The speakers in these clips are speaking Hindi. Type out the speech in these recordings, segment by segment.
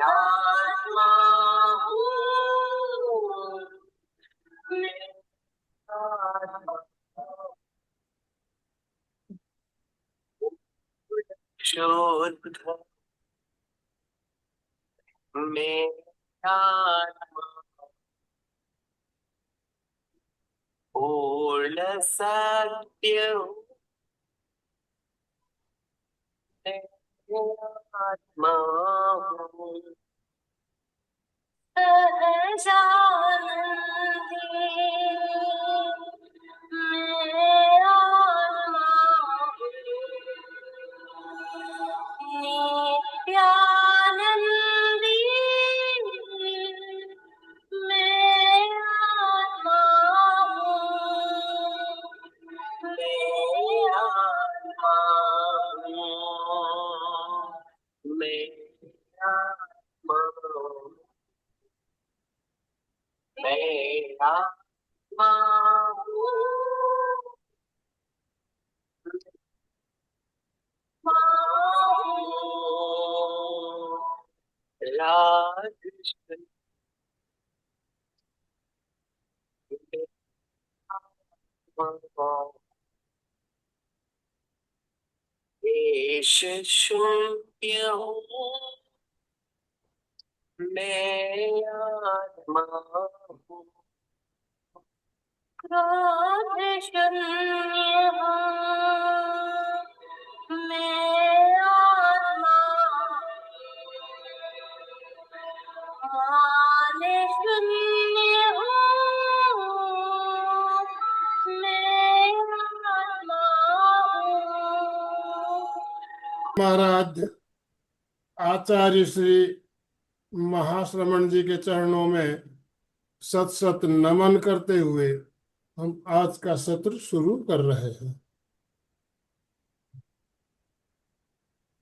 आत्मा हूँ, आत्मा शुद्ध में आत्मा पूर्ण सत्य हूँ, आत्मा हूँ सहजानंदी मैं आत्मा हूँ नित्यानंदी मैं आत्मा हूँ मैं आत्मा हूँ मैं आत्मा हूँ मैं आत्मा हूँ राधे देश शून्य हूँ मैं आत्मा हूँ क्रोध शून्य हूँ मैं आत्मा मान शून्य हूँ मैं आत्मा हूँ महाराज आचार्य श्री महाश्रमण जी के चरणों में सत सत नमन करते हुए हम आज का सत्र शुरू कर रहे हैं।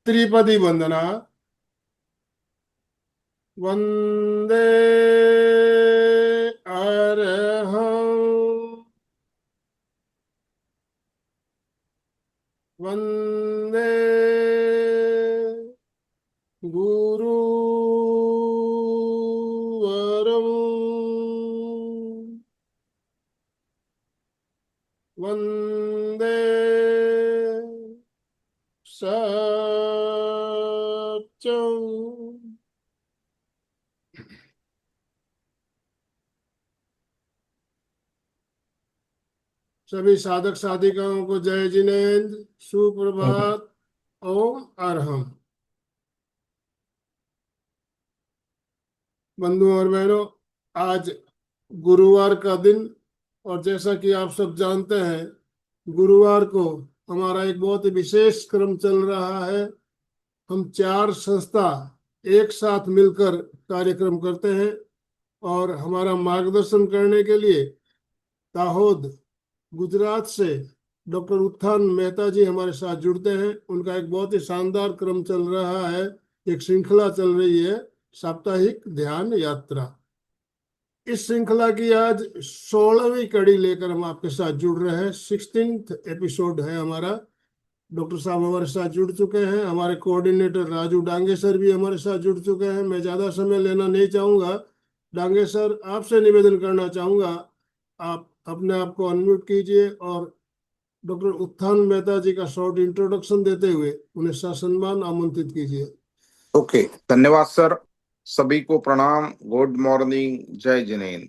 त्रिपदी वंदना। वंदे अरहं वंदे गुरुवरं वंदे सत्यं। सभी साधक साधिकाओं को जय जिनेन्द्र, सुप्रभात, ओम अरहम। बंधुओं और बहनों, आज गुरुवार का दिन और जैसा कि आप सब जानते हैं, गुरुवार को हमारा एक बहुत ही विशेष क्रम चल रहा है। हम चार संस्था एक साथ मिलकर कार्यक्रम करते हैं और हमारा मार्गदर्शन करने के लिए दाहोद गुजरात से डॉक्टर उत्थान मेहता जी हमारे साथ जुड़ते हैं। उनका एक बहुत ही शानदार क्रम चल रहा है, एक श्रृंखला चल रही है, साप्ताहिक ध्यान यात्रा। इस श्रृंखला की आज 16वीं कड़ी लेकर हम आपके साथ जुड़ रहे हैं। 16th एपिसोड है हमारा। डॉक्टर साहब हमारे साथ जुड़ चुके हैं। हमारे कोऑर्डिनेटर राजू डांगे सर भी हमारे साथ जुड़ चुके हैं। मैं ज्यादा समय लेना नहीं चाहूंगा। डांगे सर, आपसे निवेदन करना चाहूंगा, आप अपने आप को अनम्यूट कीजिए और डॉक्टर उत्थान मेहता जी का शॉर्ट इंट्रोडक्शन देते हुए उन्हें ससम्मान आमंत्रित कीजिए। ओके, धन्यवाद सर। सभी को प्रणाम, गुड मॉर्निंग, जय जिनेन्द्र।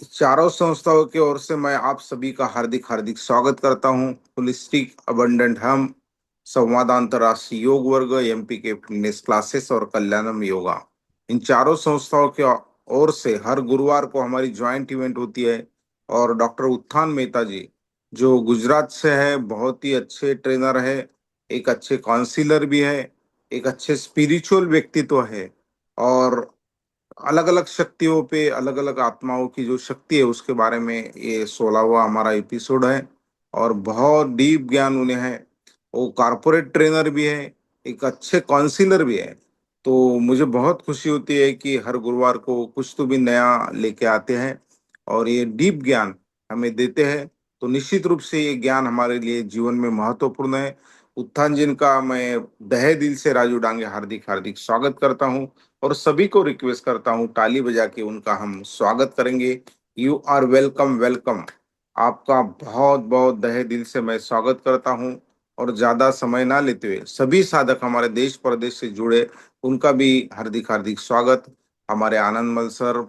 चारों संस्थाओं की ओर से मैं आप सभी का हार्दिक हार्दिक स्वागत करता हूं। होलिस्टिक अबंडेंट हम, संवाद अंतरराष्ट्रीय योग वर्ग, एमपी के फिटनेस क्लासेस और कल्याणम योगा, इन चारों संस्थाओं की ओर से हर गुरुवार को हमारी ज्वाइंट इवेंट होती है। और डॉक्टर उत्थान मेहता जी जो गुजरात से है, बहुत ही अच्छे ट्रेनर है, एक अच्छे काउंसिलर भी है, एक अच्छे स्पिरिचुअल व्यक्तित्व है और अलग अलग शक्तियों पे, अलग अलग आत्माओं की जो शक्ति है उसके बारे में ये 16वां हमारा एपिसोड है और बहुत डीप ज्ञान उन्हें है। वो कारपोरेट ट्रेनर भी है, एक अच्छे काउंसिलर भी है। तो मुझे बहुत खुशी होती है कि हर गुरुवार को कुछ तो भी नया लेके आते हैं और ये डीप ज्ञान हमें देते हैं। तो निश्चित रूप से ये ज्ञान हमारे लिए जीवन में महत्वपूर्ण है उत्थान जिन का मैं तहे दिल से राजू डांगे हार्दिक हार्दिक स्वागत करता हूं और सभी को रिक्वेस्ट करता हूं ताली बजा के उनका हम स्वागत करेंगे। You are welcome welcome. आपका बहुत बहुत तहे दिल से मैं स्वागत करता हूं और ज्यादा समय ना लेते हुए सभी साधक हमारे देश प्रदेश से जुड़े उनका भी हार्दिक हार्दिक स्वागत। हमारे आनंदमल सर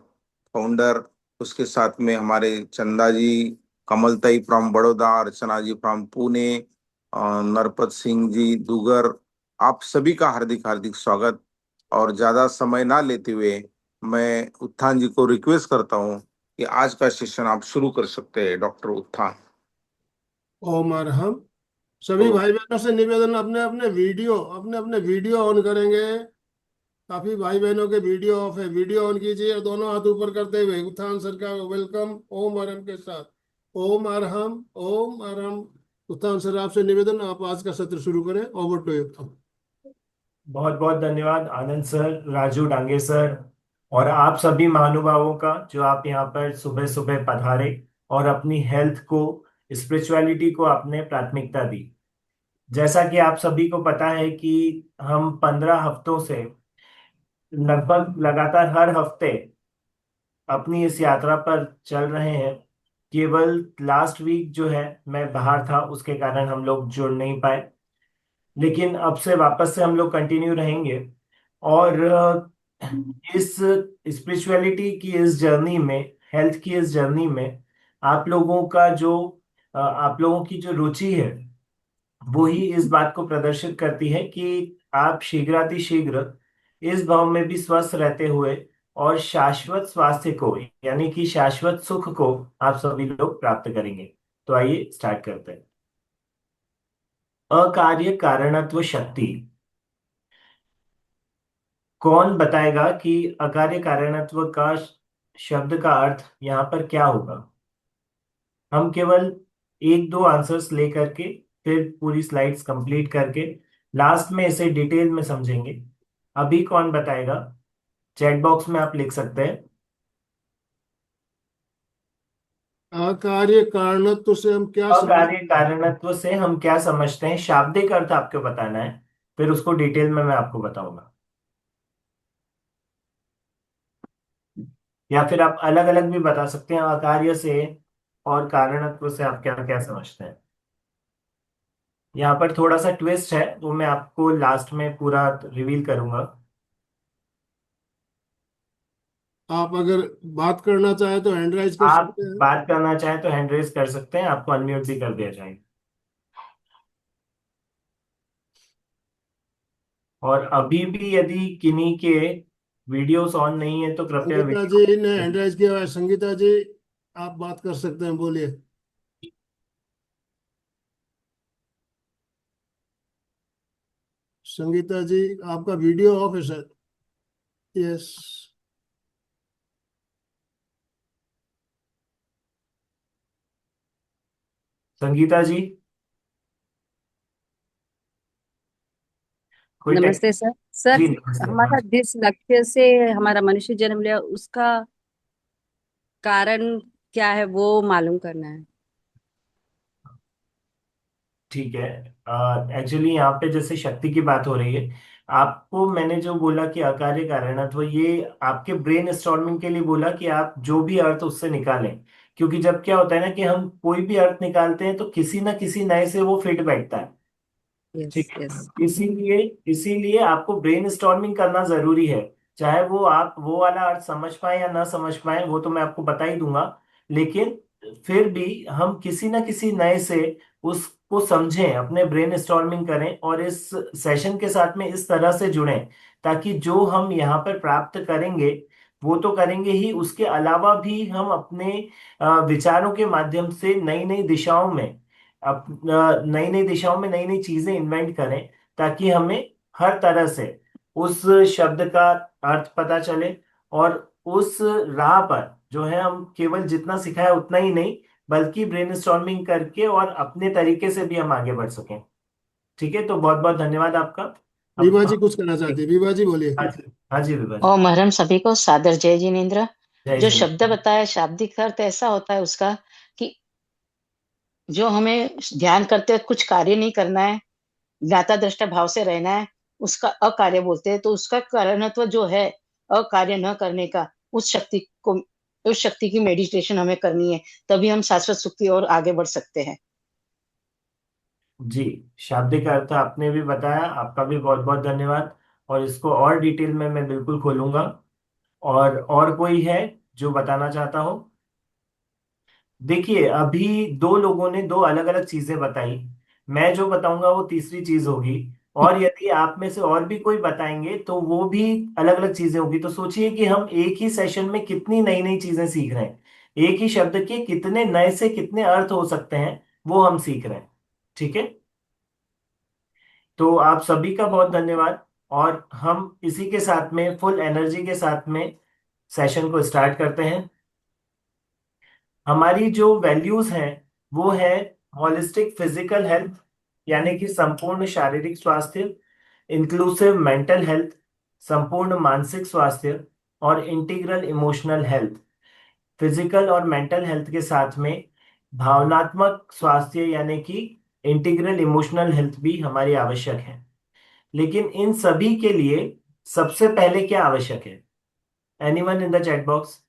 फाउंडर, उसके साथ में हमारे चंदा जी, कमलताई फ्रॉम बड़ौदा, अर्चना जी फ्रॉम पुणे, नरपत सिंह जी दुगर, आप सभी का हार्दिक हार्दिक स्वागत। और ज्यादा समय ना लेते हुए मैं उत्थान जी को रिक्वेस्ट करता हूं कि आज का सेशन आप शुरू कर सकते हैं डॉक्टर उत्थान। ओम अरहम। सभी तो भाई बहनों से निवेदन, अपने अपने वीडियो ऑन करेंगे। काफी भाई बहनों के वीडियो ऑफ है, वीडियो ऑन कीजिए और दोनों हाथ ऊपर करते हुए उत्थान सर का वेलकम ओम अरहम के साथ। ओम अरहम, ओम अरहम। उत्थान सर आपसे निवेदन, आप आज का सत्र शुरू करें। Over to you. बहुत बहुत धन्यवाद आनंद सर, राजू डांगे सर और आप सभी महानुभावों का जो आप यहाँ पर सुबह सुबह पधारे और अपनी हेल्थ को, स्पिरिचुअलिटी को आपने प्राथमिकता दी। जैसा कि आप सभी को पता है कि हम 15 हफ्तों से लगभग लगातार हर हफ्ते अपनी इस यात्रा पर चल रहे हैं। केवल लास्ट वीक जो है मैं बाहर था, उसके कारण हम लोग जुड़ नहीं पाए, लेकिन अब से वापस से हम लोग कंटिन्यू रहेंगे। और इस स्पिरिचुअलिटी की इस जर्नी में, हेल्थ की इस जर्नी में आप लोगों का जो आप लोगों की जो रुचि है वो ही इस बात को प्रदर्शित करती है कि आप शीघ्रातिशीघ्र इस भाव में भी स्वस्थ रहते हुए और शाश्वत स्वास्थ्य को, यानी कि शाश्वत सुख को आप सभी लोग प्राप्त करेंगे। तो आइए स्टार्ट करते हैं। अकार्य कारणत्व शक्ति। कौन बताएगा कि अकार्य कारणत्व का शब्द का अर्थ यहाँ पर क्या होगा? हम केवल एक दो आंसर्स लेकर के फिर पूरी स्लाइड्स कंप्लीट करके लास्ट में इसे डिटेल में समझेंगे। अभी कौन बताएगा? चैट बॉक्स में आप लिख सकते हैं। अकार्य कारणत्व से हम क्या समझ। अकार्य कारणत्व से हम क्या समझते हैं, शाब्दिक अर्थ आपको बताना है, फिर उसको डिटेल में मैं आपको बताऊंगा। या फिर आप अलग अलग भी बता सकते हैं, अकार्य से और कारणत्व से आप क्या क्या समझते हैं। यहाँ पर थोड़ा सा ट्विस्ट है, वो मैं आपको लास्ट में पूरा रिवील करूंगा। आप अगर बात करना चाहें तो हैंड राइज कर आप सकते हैं। बात करना चाहें तो हैंड रेज कर सकते हैं, आपको अनम्यूट भी कर दिया जाएगा। और अभी भी यदि किन्हीं के वीडियोस ऑन नहीं है तो कृपया संगीता वीडियो। जी ने हैंड राइज किया हुआ है। संगीता जी, आप बात कर सकते हैं, बोलिए। संगीता जी, आपका वीडियो ऑफ है सर। यस। संगीता जी, कोई टेक। नमस्ते सर। सर, जी नमस्ते। हाँ हमारा जी। जिस लक्ष्य से हमारा मनुष्य जन्म लिया उसका कारण क्या है वो मालूम करना है। ठीक है। एक्चुअली यहाँ पे जैसे शक्ति की बात हो रही है, आपको मैंने जो बोला कि अकार्य कारणत्व, ये आपके ब्रेन स्टॉर्मिंग के लिए बोला कि आप जो भी अर्थ उससे निकालें। क्योंकि जब क्या होता है ना कि हम कोई भी अर्थ निकालते हैं तो किसी ना किसी नए से वो फिट बैठता है। यस ठीक यस। है, इसीलिए इसीलिए आपको ब्रेन स्टॉर्मिंग करना जरूरी है। चाहे वो आप वो वाला अर्थ समझ पाए या ना समझ पाए, वो तो मैं आपको बता ही दूंगा, लेकिन फिर भी हम किसी ना किसी नए से उसको समझें, अपने ब्रेन स्टॉर्मिंग करें और इस सेशन के साथ में इस तरह से जुड़ें ताकि जो हम यहाँ पर प्राप्त करेंगे वो तो करेंगे ही, उसके अलावा भी हम अपने विचारों के माध्यम से नई नई दिशाओं में, नई नई दिशाओं में नई नई चीजें इन्वेंट करें ताकि हमें हर तरह से उस शब्द का अर्थ पता चले और उस राह पर जो है हम केवल जितना सिखाया उतना ही नहीं बल्कि ब्रेनस्टॉर्मिंग करके और अपने तरीके से भी हम आगे बढ़ सकें। ठीक है, तो बहुत बहुत धन्यवाद आपका। विभा अब जी कुछ कहना चाहती है, विभा जी बोलिए। हाँ जी, हाँ जी विभा जी। ओम हरम सभी को सादर जय जिनेन्द्र। जय जो श्री। शब्द बताया शाब्दिक अर्थ ऐसा होता है उसका कि जो हमें ध्यान करते वक्त कुछ कार्य नहीं करना है, ज्ञाता दृष्टा भाव से रहना है, उसका अकार्य बोलते हैं। तो उसका कारणत्व जो है अकार्य न करने का, उस शक्ति की मेडिटेशन हमें करनी है, तभी हम शाश्वत सुख की ओर आगे बढ़ सकते हैं। जी, शाब्दिक अर्थ आपने भी बताया, आपका भी बहुत बहुत धन्यवाद। और इसको और डिटेल में मैं बिल्कुल खोलूंगा। और कोई है जो बताना चाहता हो? देखिए, अभी दो लोगों ने दो अलग अलग चीजें बताई। मैं जो बताऊंगा वो तीसरी चीज होगी। और यदि आप में से और भी कोई बताएंगे तो वो भी अलग अलग चीजें होगी। तो सोचिए कि हम एक ही सेशन में कितनी नई नई चीजें सीख रहे हैं। एक ही शब्द के कितने नए से कितने अर्थ हो सकते हैं, वो हम सीख रहे हैं। ठीक है। तो आप सभी का बहुत धन्यवाद। और हम इसी के साथ में फुल एनर्जी के साथ में सेशन को स्टार्ट करते हैं। हमारी जो वैल्यूज हैं वो है होलिस्टिक फिजिकल हेल्थ, यानी कि संपूर्ण शारीरिक स्वास्थ्य, इंक्लूसिव मेंटल हेल्थ, संपूर्ण मानसिक स्वास्थ्य, और इंटीग्रल इमोशनल हेल्थ। फिजिकल और मेंटल हेल्थ के साथ में भावनात्मक स्वास्थ्य यानी कि इंटीग्रल इमोशनल हेल्थ भी हमारी आवश्यक है। लेकिन इन सभी के लिए सबसे पहले क्या आवश्यक है? Anyone in the chat box?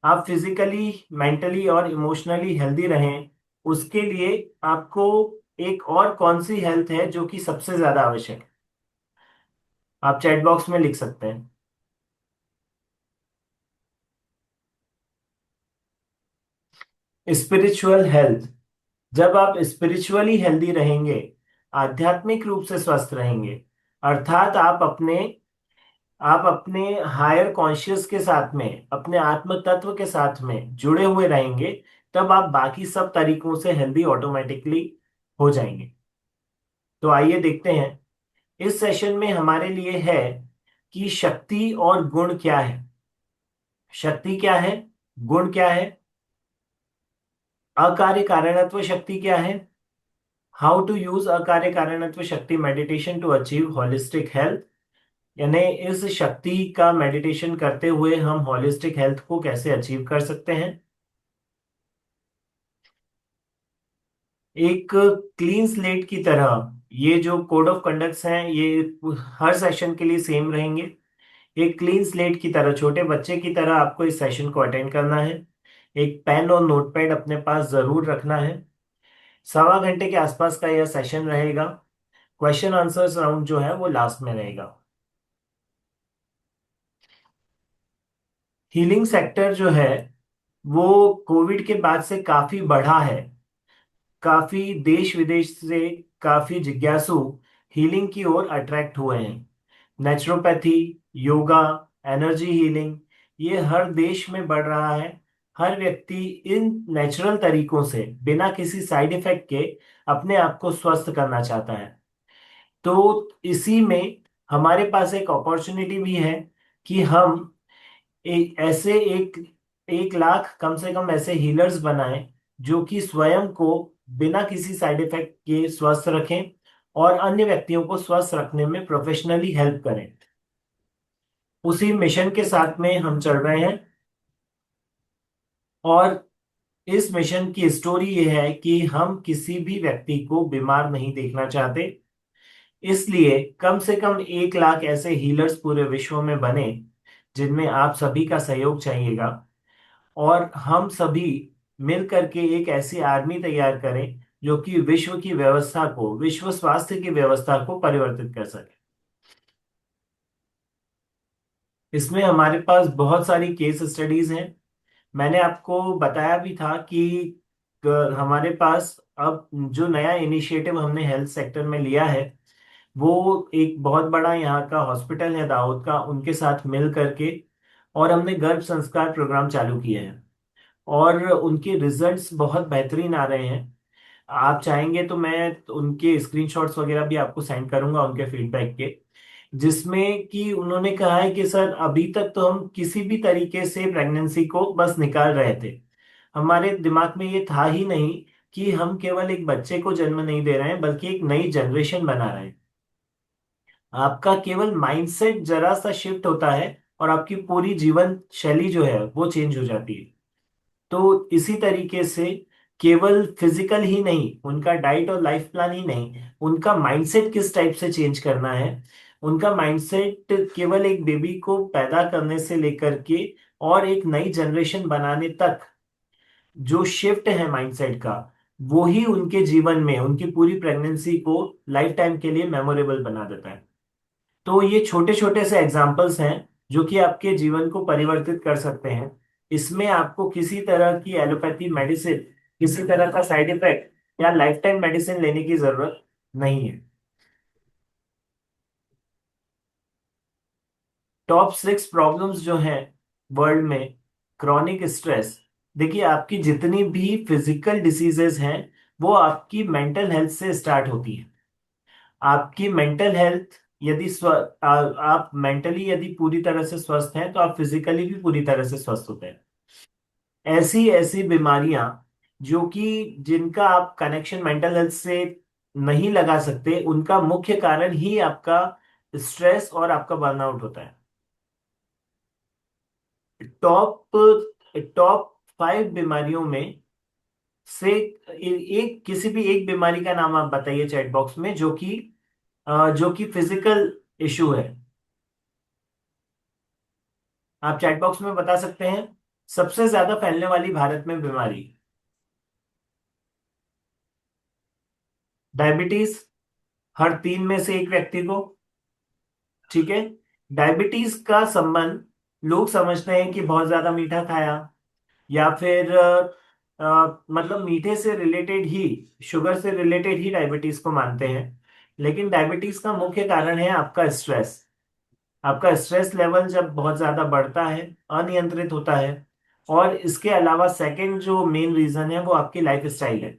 आप फिजिकली, मेंटली और इमोशनली हेल्दी रहें, उसके लिए आपको एक और कौन सी हेल्थ है जो कि सबसे ज्यादा आवश्यक है? आप चैट बॉक्स में लिख सकते हैं। Spiritual health. जब आप स्पिरिचुअली हेल्दी रहेंगे, आध्यात्मिक रूप से स्वस्थ रहेंगे, अर्थात आप अपने हायर कॉन्शियस के साथ में, अपने आत्म तत्व के साथ में जुड़े हुए रहेंगे, तब आप बाकी सब तरीकों से हेल्दी ऑटोमेटिकली हो जाएंगे। तो आइए देखते हैं इस सेशन में हमारे लिए है कि शक्ति और गुण क्या है। शक्ति क्या है, गुण क्या है, अकार्य कारणत्व शक्ति क्या है, हाउ टू यूज अकार्य कारणत्व शक्ति meditation to achieve holistic health, यानी इस शक्ति का मेडिटेशन करते हुए हम होलिस्टिक हेल्थ को कैसे अचीव कर सकते हैं। एक क्लीन स्लेट की तरह ये जो कोड ऑफ कंडक्ट्स हैं ये हर सेशन के लिए सेम रहेंगे। एक क्लीन स्लेट की तरह, छोटे बच्चे की तरह आपको इस सेशन को अटेंड करना है। एक पेन और नोटपैड अपने पास जरूर रखना है। 1.25 घंटे के आसपास का यह सेशन रहेगा। क्वेश्चन आंसर्स राउंड जो है वो लास्ट में रहेगा। हीलिंग सेक्टर जो है वो कोविड के बाद से काफी बढ़ा है। काफी देश विदेश से काफी जिज्ञासु हीलिंग की ओर अट्रैक्ट हुए हैं। नेचुरोपैथी, योगा, एनर्जी हीलिंग, ये हर देश में बढ़ रहा है। हर व्यक्ति इन नेचुरल तरीकों से बिना किसी साइड इफेक्ट के अपने आप को स्वस्थ करना चाहता है। तो इसी में हमारे पास एक अपॉर्चुनिटी भी है कि हम एक 1 लाख कम से कम ऐसे हीलर्स बनाएं जो कि स्वयं को बिना किसी साइड इफेक्ट के स्वस्थ रखें और अन्य व्यक्तियों को स्वस्थ रखने में प्रोफेशनली हेल्प करें। उसी मिशन के साथ में हम चल रहे हैं। और इस मिशन की स्टोरी ये है कि हम किसी भी व्यक्ति को बीमार नहीं देखना चाहते। इसलिए कम से कम 1 लाख ऐसे हीलर्स पूरे विश्व में बने जिनमें आप सभी का सहयोग चाहिएगा। और हम सभी मिल करके एक ऐसी आर्मी तैयार करें जो कि विश्व की व्यवस्था को, विश्व स्वास्थ्य की व्यवस्था को परिवर्तित कर सके। इसमें हमारे पास बहुत सारी केस स्टडीज हैं। मैंने आपको बताया भी था कि हमारे पास अब जो नया इनिशिएटिव हमने हेल्थ सेक्टर में लिया है वो एक बहुत बड़ा यहाँ का हॉस्पिटल है दाऊद का, उनके साथ मिल करके, और हमने गर्भ संस्कार प्रोग्राम चालू किए हैं। और उनके रिजल्ट्स बहुत बेहतरीन आ रहे हैं। आप चाहेंगे तो मैं उनके स्क्रीनशॉट्स वगैरह भी आपको सेंड करूंगा उनके फीडबैक के, जिसमें कि उन्होंने कहा है कि सर अभी तक तो हम किसी भी तरीके से प्रेगनेंसी को बस निकाल रहे थे। हमारे दिमाग में ये था ही नहीं कि हम केवल एक बच्चे को जन्म नहीं दे रहे हैं बल्कि एक नई जनरेशन बना रहे हैं। आपका केवल माइंडसेट जरा सा शिफ्ट होता है और आपकी पूरी जीवन शैली जो है वो चेंज हो जाती है। तो इसी तरीके से केवल फिजिकल ही नहीं, उनका डाइट और लाइफ प्लान ही नहीं, उनका माइंडसेट किस टाइप से चेंज करना है। उनका माइंडसेट केवल एक बेबी को पैदा करने से लेकर के और एक नई जनरेशन बनाने तक जो शिफ्ट है माइंडसेट का, वो ही उनके जीवन में उनकी पूरी प्रेगनेंसी को लाइफ टाइम के लिए मेमोरेबल बना देता है। तो ये छोटे छोटे से एग्जाम्पल्स हैं जो कि आपके जीवन को परिवर्तित कर सकते हैं। इसमें आपको किसी तरह की एलोपैथी मेडिसिन, किसी तरह का साइड इफेक्ट या लाइफ टाइम मेडिसिन लेने की जरूरत नहीं है। टॉप 6 प्रॉब्लम्स जो हैं वर्ल्ड में, क्रॉनिक स्ट्रेस। देखिए, आपकी जितनी भी फिजिकल डिसीजेज हैं वो आपकी मेंटल हेल्थ से स्टार्ट होती है। आपकी मेंटल हेल्थ यदि आप मेंटली यदि पूरी तरह से स्वस्थ हैं तो आप फिजिकली भी पूरी तरह से स्वस्थ होते हैं। ऐसी ऐसी बीमारियां जो कि जिनका आप कनेक्शन मेंटल हेल्थ से नहीं लगा सकते, उनका मुख्य कारण ही आपका स्ट्रेस और आपका बर्नआउट होता है। टॉप टॉप 5 बीमारियों में से एक किसी भी एक बीमारी का नाम आप बताइए चैट बॉक्स में, जो कि फिजिकल इशू है। आप चैट बॉक्स में बता सकते हैं। सबसे ज्यादा फैलने वाली भारत में बीमारी डायबिटीज, हर 3 में से एक व्यक्ति को। ठीक है। डायबिटीज का संबंध लोग समझते हैं कि बहुत ज्यादा मीठा खाया या फिर मतलब मीठे से रिलेटेड ही, शुगर से रिलेटेड ही डायबिटीज को मानते हैं। लेकिन डायबिटीज का मुख्य कारण है आपका स्ट्रेस। आपका स्ट्रेस लेवल जब बहुत ज्यादा बढ़ता है, अनियंत्रित होता है। और इसके अलावा सेकंड जो मेन रीजन है वो आपकी लाइफ स्टाइल है।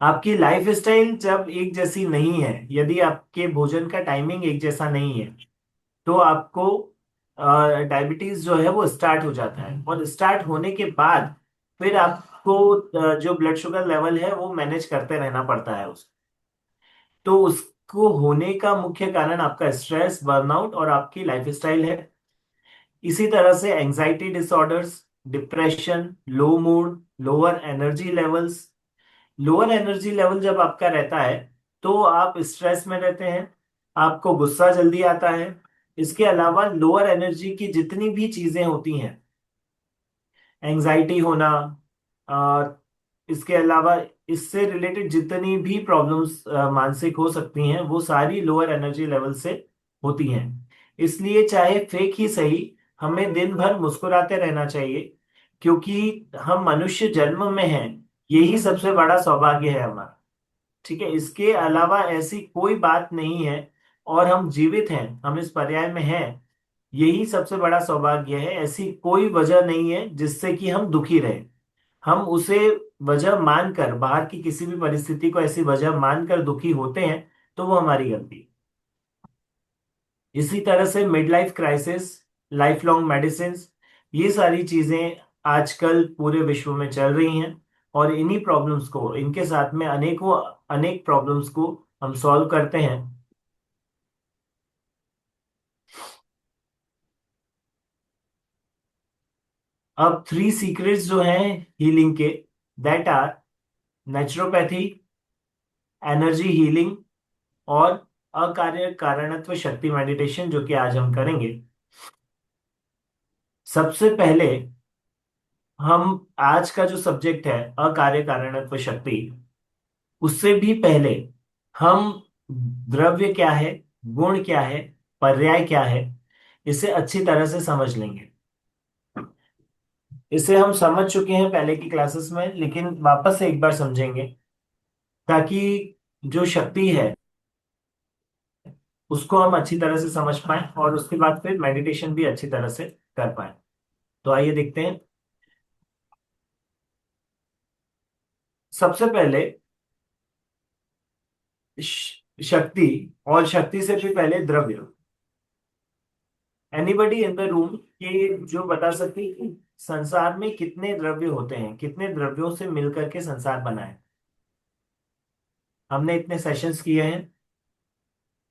आपकी लाइफ स्टाइल जब एक जैसी नहीं है, यदि आपके भोजन का टाइमिंग एक जैसा नहीं है, तो आपको डायबिटीज जो है वो स्टार्ट हो जाता है। और स्टार्ट होने के बाद फिर आपको जो ब्लड शुगर लेवल है वो मैनेज करते रहना पड़ता है उस तो उसको होने का मुख्य कारण आपका स्ट्रेस, बर्नआउट और आपकी लाइफ स्टाइल है। इसी तरह से anxiety disorders, depression, low mood, lower energy levels. Lower energy level जब आपका रहता है तो आप स्ट्रेस में रहते हैं, आपको गुस्सा जल्दी आता है। इसके अलावा लोअर एनर्जी की जितनी भी चीजें होती हैं, एंजाइटी होना, और इसके अलावा इससे रिलेटेड जितनी भी प्रॉब्लम्स मानसिक हो सकती हैं, वो सारी लोअर एनर्जी लेवल से होती हैं। इसलिए चाहे फेक ही सही, हमें दिन भर मुस्कुराते रहना चाहिए, क्योंकि हम मनुष्य जन्म में हैं, यही सबसे बड़ा सौभाग्य है हमारा। ठीक है। इसके अलावा ऐसी कोई बात नहीं है। और हम जीवित हैं, हम इस पर्याय में हैं, यही सबसे बड़ा सौभाग्य है। ऐसी कोई वजह नहीं है जिससे कि हम दुखी रहे। हम उसे वजह मानकर, बाहर की किसी भी परिस्थिति को ऐसी वजह मानकर दुखी होते हैं, तो वो हमारी गलती है। इसी तरह से mid life crisis, life long medicine, ये सारी चीजें आजकल पूरे विश्व में चल रही हैं। और इन्हीं प्रॉब्लम्स को, इनके साथ में अनेक प्रॉब्लम्स को हम सॉल्व करते हैं। अब 3 सीक्रेट्स जो हैं हीलिंग के, that are naturopathy, energy healing और अकार्य कारणत्व शक्ति मेडिटेशन, जो कि आज हम करेंगे। सबसे पहले हम आज का जो सब्जेक्ट है अकार्य कारणत्व शक्ति, उससे भी पहले हम द्रव्य क्या है, गुण क्या है, पर्याय क्या है, इसे अच्छी तरह से समझ लेंगे। इसे हम समझ चुके हैं पहले की क्लासेस में, लेकिन वापस से एक बार समझेंगे ताकि जो शक्ति है उसको हम अच्छी तरह से समझ पाए और उसके बाद फिर मेडिटेशन भी अच्छी तरह से कर पाए। तो आइए देखते हैं। सबसे पहले शक्ति, और शक्ति से भी पहले द्रव्य। एनीबडी इन द रूम ये जो बता सकती है कि संसार में कितने द्रव्य होते हैं, कितने द्रव्यों से मिलकर के संसार बना है। हमने इतने सेशंस किए हैं।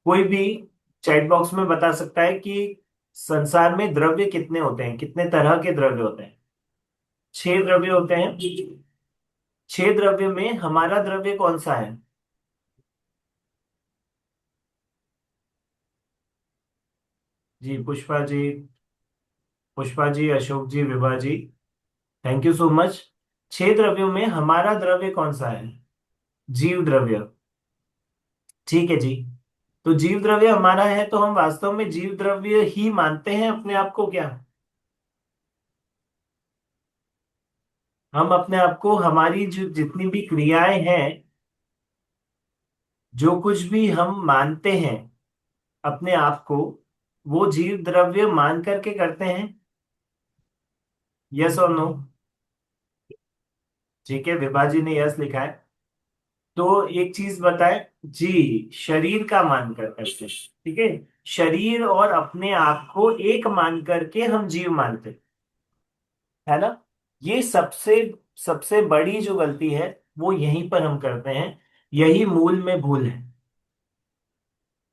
कोई भी चैट बॉक्स में बता सकता है कि संसार में द्रव्य कितने होते हैं, कितने तरह के द्रव्य होते हैं। 6 द्रव्य होते हैं। छह द्रव्य में हमारा द्रव्य कौन सा है? जी पुष्पा जी, अशोक जी, विभा जी, थैंक यू सो मच। छह द्रव्यों में हमारा द्रव्य कौन सा है? जीव द्रव्य। ठीक है जी। तो जीव द्रव्य हमारा है, तो हम वास्तव में जीव द्रव्य ही मानते हैं अपने आप को क्या? हम अपने आप को, हमारी जो जितनी भी क्रियाएं हैं, जो कुछ भी हम मानते हैं अपने आप को, वो जीव द्रव्य मान करके करते हैं? यस और नो? ठीक है, विभा जी ने यस लिखा है। तो एक चीज बताए जी, शरीर का मान कर करके, ठीक है, शरीर और अपने आप को एक मान करके हम जीव मानते हैं, है ना? ये सबसे सबसे बड़ी जो गलती है वो यहीं पर हम करते हैं, यही मूल में भूल है।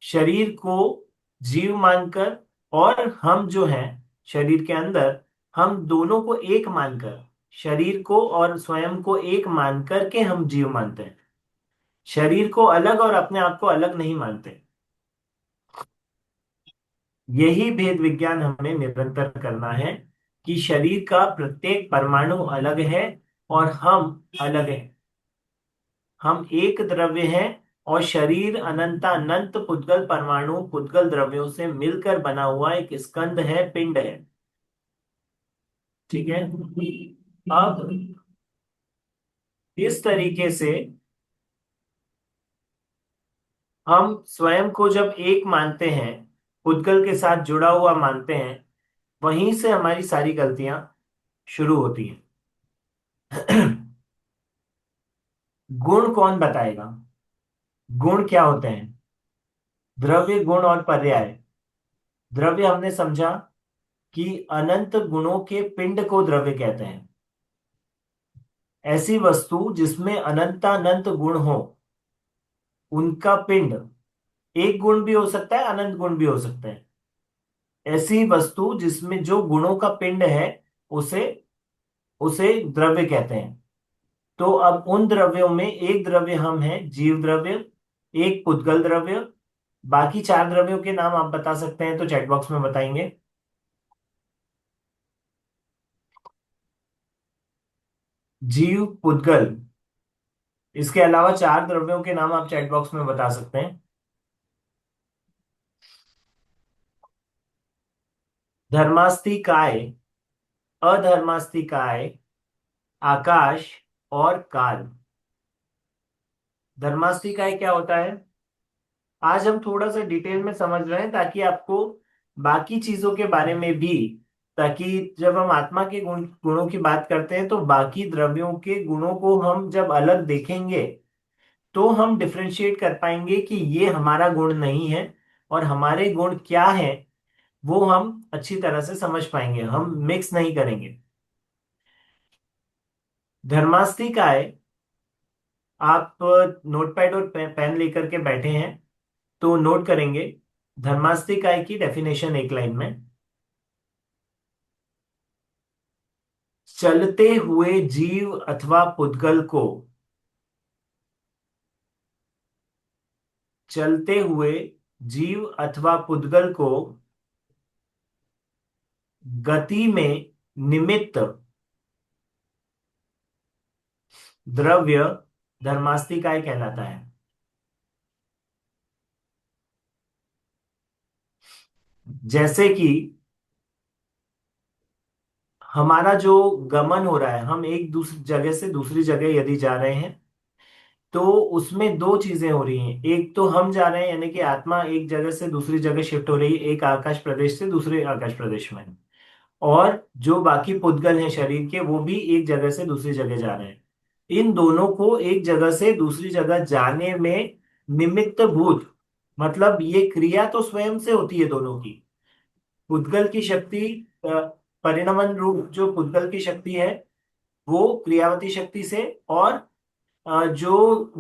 शरीर को जीव मानकर, और हम जो हैं शरीर के अंदर, हम दोनों को एक मानकर, शरीर को और स्वयं को एक मान करके हम जीव मानते हैं। शरीर को अलग और अपने आप को अलग नहीं मानते। यही भेद विज्ञान हमें निरंतर करना है कि शरीर का प्रत्येक परमाणु अलग है और हम अलग हैं। हम एक द्रव्य हैं, और शरीर अनंतानंत पुद्गल परमाणु पुद्गल द्रव्यों से मिलकर बना हुआ एक स्कंद है, पिंड है। ठीक है। अब इस तरीके से हम स्वयं को जब एक मानते हैं, पुद्गल के साथ जुड़ा हुआ मानते हैं, वहीं से हमारी सारी गलतियां शुरू होती हैं। गुण कौन बताएगा? गुण क्या होते हैं? द्रव्य, गुण और पर्याय। द्रव्य हमने समझा कि अनंत गुणों के पिंड को द्रव्य कहते हैं। ऐसी वस्तु जिसमें अनंतानंत गुण हो, उनका पिंड, एक गुण भी हो सकता है, अनंत गुण भी हो सकते हैं। ऐसी वस्तु जिसमें जो गुणों का पिंड है, उसे उसे द्रव्य कहते हैं। तो अब उन द्रव्यों में एक द्रव्य हम हैं जीव द्रव्य, एक पुद्गल द्रव्य। बाकी चार द्रव्यों के नाम आप बता सकते हैं तो चैट बॉक्स में बताएंगे। जीव, पुद्गल, इसके अलावा चार द्रव्यों के नाम आप चैट बॉक्स में बता सकते हैं। धर्मास्ति काय, अधर्मास्ति काय, आकाश और काल। धर्मास्ति काय क्या होता है? आज हम थोड़ा सा डिटेल में समझ रहे हैं ताकि आपको बाकी चीजों के बारे में भी, ताकि जब हम आत्मा के गुणों की बात करते हैं तो बाकी द्रव्यों के गुणों को हम जब अलग देखेंगे तो हम डिफरेंशिएट कर पाएंगे कि ये हमारा गुण नहीं है, और हमारे गुण क्या है वो हम अच्छी तरह से समझ पाएंगे, हम मिक्स नहीं करेंगे। धर्मास्तिकाय, आप नोटपैड और पेन लेकर के बैठे हैं तो नोट करेंगे धर्मास्तिकाय की डेफिनेशन एक लाइन में। चलते हुए जीव अथवा पुद्गल को, चलते हुए जीव अथवा पुद्गल को गति में निमित्त द्रव्य धर्मास्तिकाय कहलाता है। जैसे कि हमारा जो गमन हो रहा है, हम एक दूसरी जगह से दूसरी जगह यदि जा रहे हैं तो उसमें दो चीजें हो रही हैं। एक तो हम जा रहे हैं, यानी कि आत्मा एक जगह से दूसरी जगह शिफ्ट हो रही है, एक आकाश प्रदेश से दूसरे आकाश प्रदेश में, और जो बाकी पुद्गल हैं शरीर के, वो भी एक जगह से दूसरी जगह जा रहे हैं। इन दोनों को एक जगह से दूसरी जगह जाने में निमित्त भूत, मतलब ये क्रिया तो स्वयं से होती है दोनों की। पुद्गल की शक्ति, परिणमन रूप जो पुद्गल की शक्ति है वो क्रियावती शक्ति से, और जो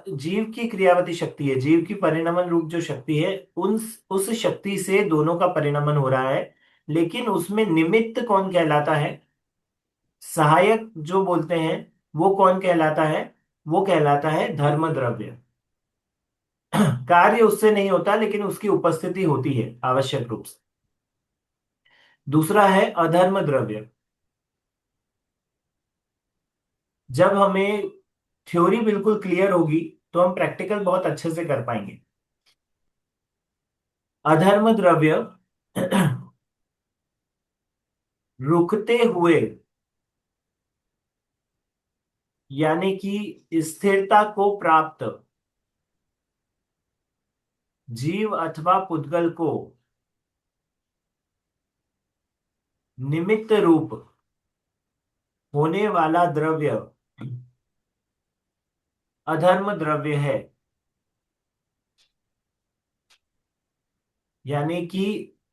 जीव की क्रियावती शक्ति है, जीव की परिणमन रूप जो शक्ति है, उन उस शक्ति से दोनों का परिणमन हो रहा है। लेकिन उसमें निमित्त कौन कहलाता है? सहायक जो बोलते हैं वो कौन कहलाता है? वो कहलाता है धर्म द्रव्य। कार्य उससे नहीं होता, लेकिन उसकी उपस्थिति होती है आवश्यक रूप से। दूसरा है अधर्म द्रव्य। जब हमें थ्योरी बिल्कुल क्लियर होगी तो हम प्रैक्टिकल बहुत अच्छे से कर पाएंगे। अधर्म द्रव्य रुकते हुए, यानी कि स्थिरता को प्राप्त जीव अथवा पुद्गल को निमित्त रूप होने वाला द्रव्य अधर्म द्रव्य है। यानी कि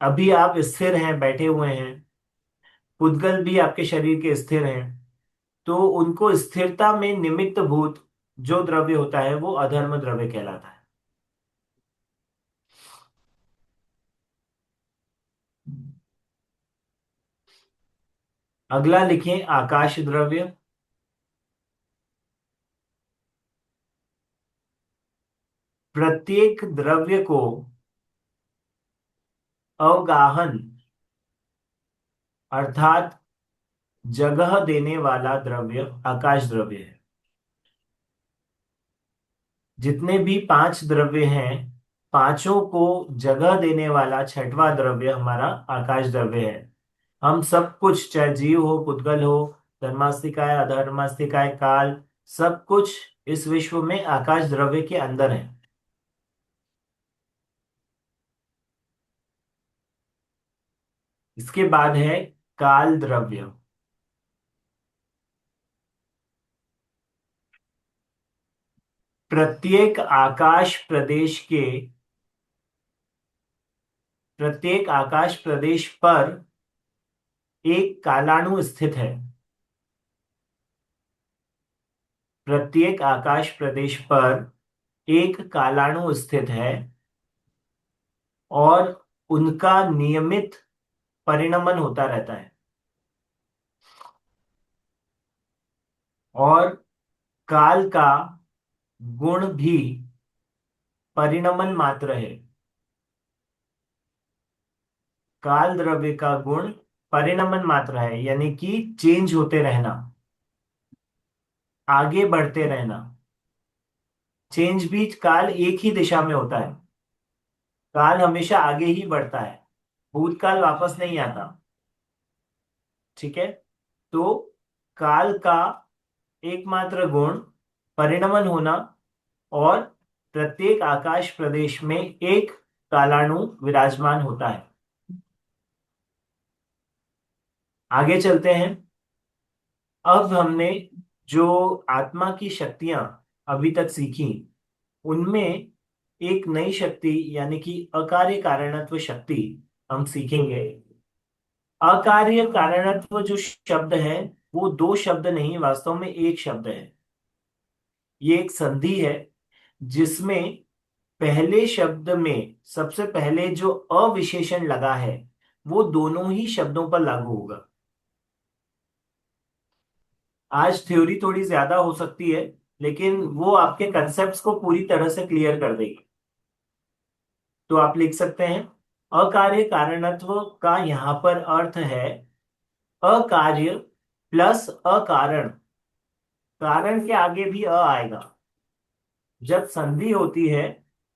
अभी आप स्थिर हैं, बैठे हुए हैं, पुद्गल भी आपके शरीर के स्थिर हैं, तो उनको स्थिरता में निमित्त भूत जो द्रव्य होता है वो अधर्म द्रव्य कहलाता है। अगला लिखें आकाश द्रव्य। प्रत्येक द्रव्य को अवगाहन अर्थात जगह देने वाला द्रव्य आकाश द्रव्य है। जितने भी पांच द्रव्य हैं, पांचों को जगह देने वाला छठवां द्रव्य हमारा आकाश द्रव्य है। हम सब कुछ, चाहे जीव हो, पुद्गल हो, धर्मास्तिकाय अधर्मास्तिकाय काल, सब कुछ इस विश्व में आकाश द्रव्य के अंदर है। इसके बाद है काल द्रव्य। प्रत्येक आकाश प्रदेश के, प्रत्येक आकाश प्रदेश पर एक कालाणु स्थित है। प्रत्येक आकाश प्रदेश पर एक कालाणु स्थित है और उनका नियमित परिणमन होता रहता है। और काल का गुण भी परिणमन मात्र है। काल द्रव्य का गुण परिणमन मात्र है, यानी कि चेंज होते रहना, आगे बढ़ते रहना। चेंज भी काल एक ही दिशा में होता है। काल हमेशा आगे ही बढ़ता है, भूतकाल वापस नहीं आता। ठीक है, तो काल का एकमात्र गुण परिणमन होना और प्रत्येक आकाश प्रदेश में एक कालाणु विराजमान होता है। आगे चलते हैं। अब हमने जो आत्मा की शक्तियां अभी तक सीखी, उनमें एक नई शक्ति यानी कि अकार्य कारणत्व शक्ति हम सीखेंगे। अकार्य कारणत्व जो शब्द है वो दो शब्द नहीं, वास्तव में एक शब्द है। ये एक संधि है जिसमें पहले शब्द में सबसे पहले जो अविशेषण लगा है वो दोनों ही शब्दों पर लागू होगा। आज थ्योरी थोड़ी ज्यादा हो सकती है, लेकिन वो आपके कंसेप्ट्स को पूरी तरह से क्लियर कर देगी। तो आप लिख सकते हैं अकार्य कारणत्व का यहां पर अर्थ है अकार्य प्लस अकारण। कारण के आगे भी अ आएगा। जब संधि होती है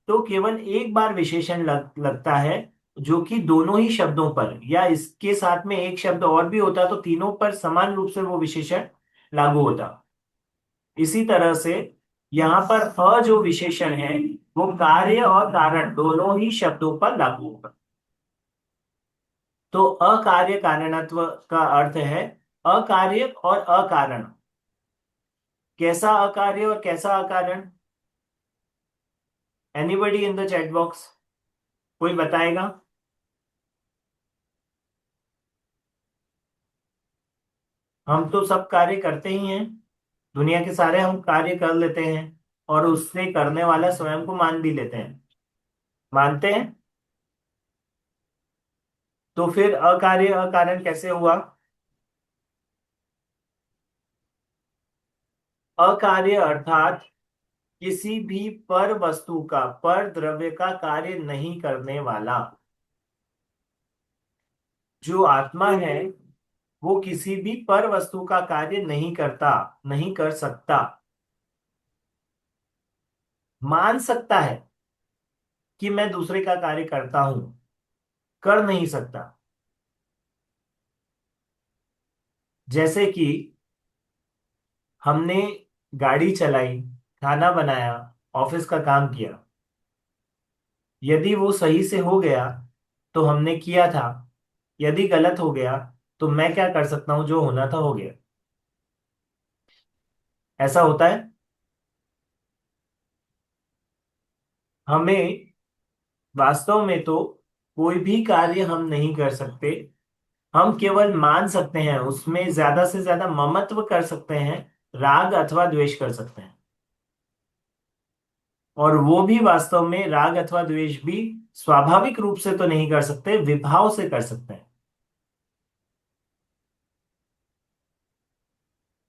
तो केवल एक बार विशेषण लगता है, जो कि दोनों ही शब्दों पर, या इसके साथ में एक शब्द और भी होता तो तीनों पर समान रूप से वो विशेषण लागू होता। इसी तरह से यहाँ पर अ जो विशेषण है वो कार्य और कारण दोनों ही शब्दों पर लागू होगा। तो अकार्य कारणत्व का अर्थ है अकार्य और अकारण। कैसा अकार्य और कैसा अकारण? Anybody in the chat box, कोई बताएगा? हम तो सब कार्य करते ही हैं, दुनिया के सारे हम कार्य कर लेते हैं और उससे करने वाला स्वयं को मान भी लेते हैं, मानते हैं। तो फिर अकार्य अकारण कैसे हुआ? अकार्य अर्थात किसी भी पर वस्तु का, पर द्रव्य का कार्य नहीं करने वाला। जो आत्मा है वो किसी भी पर वस्तु का कार्य नहीं करता, नहीं कर सकता। मान सकता है कि मैं दूसरे का कार्य करता हूं, कर नहीं सकता। जैसे कि हमने गाड़ी चलाई, खाना बनाया, ऑफिस का काम किया। यदि वो सही से हो गया तो हमने किया था, यदि गलत हो गया तो मैं क्या कर सकता हूं, जो होना था हो गया। ऐसा होता है। हमें वास्तव में तो कोई भी कार्य हम नहीं कर सकते, हम केवल मान सकते हैं, उसमें ज्यादा से ज्यादा ममत्व कर सकते हैं, राग अथवा द्वेष कर सकते हैं। और वो भी वास्तव में राग अथवा द्वेष भी स्वाभाविक रूप से तो नहीं कर सकते, विभाव से कर सकते हैं।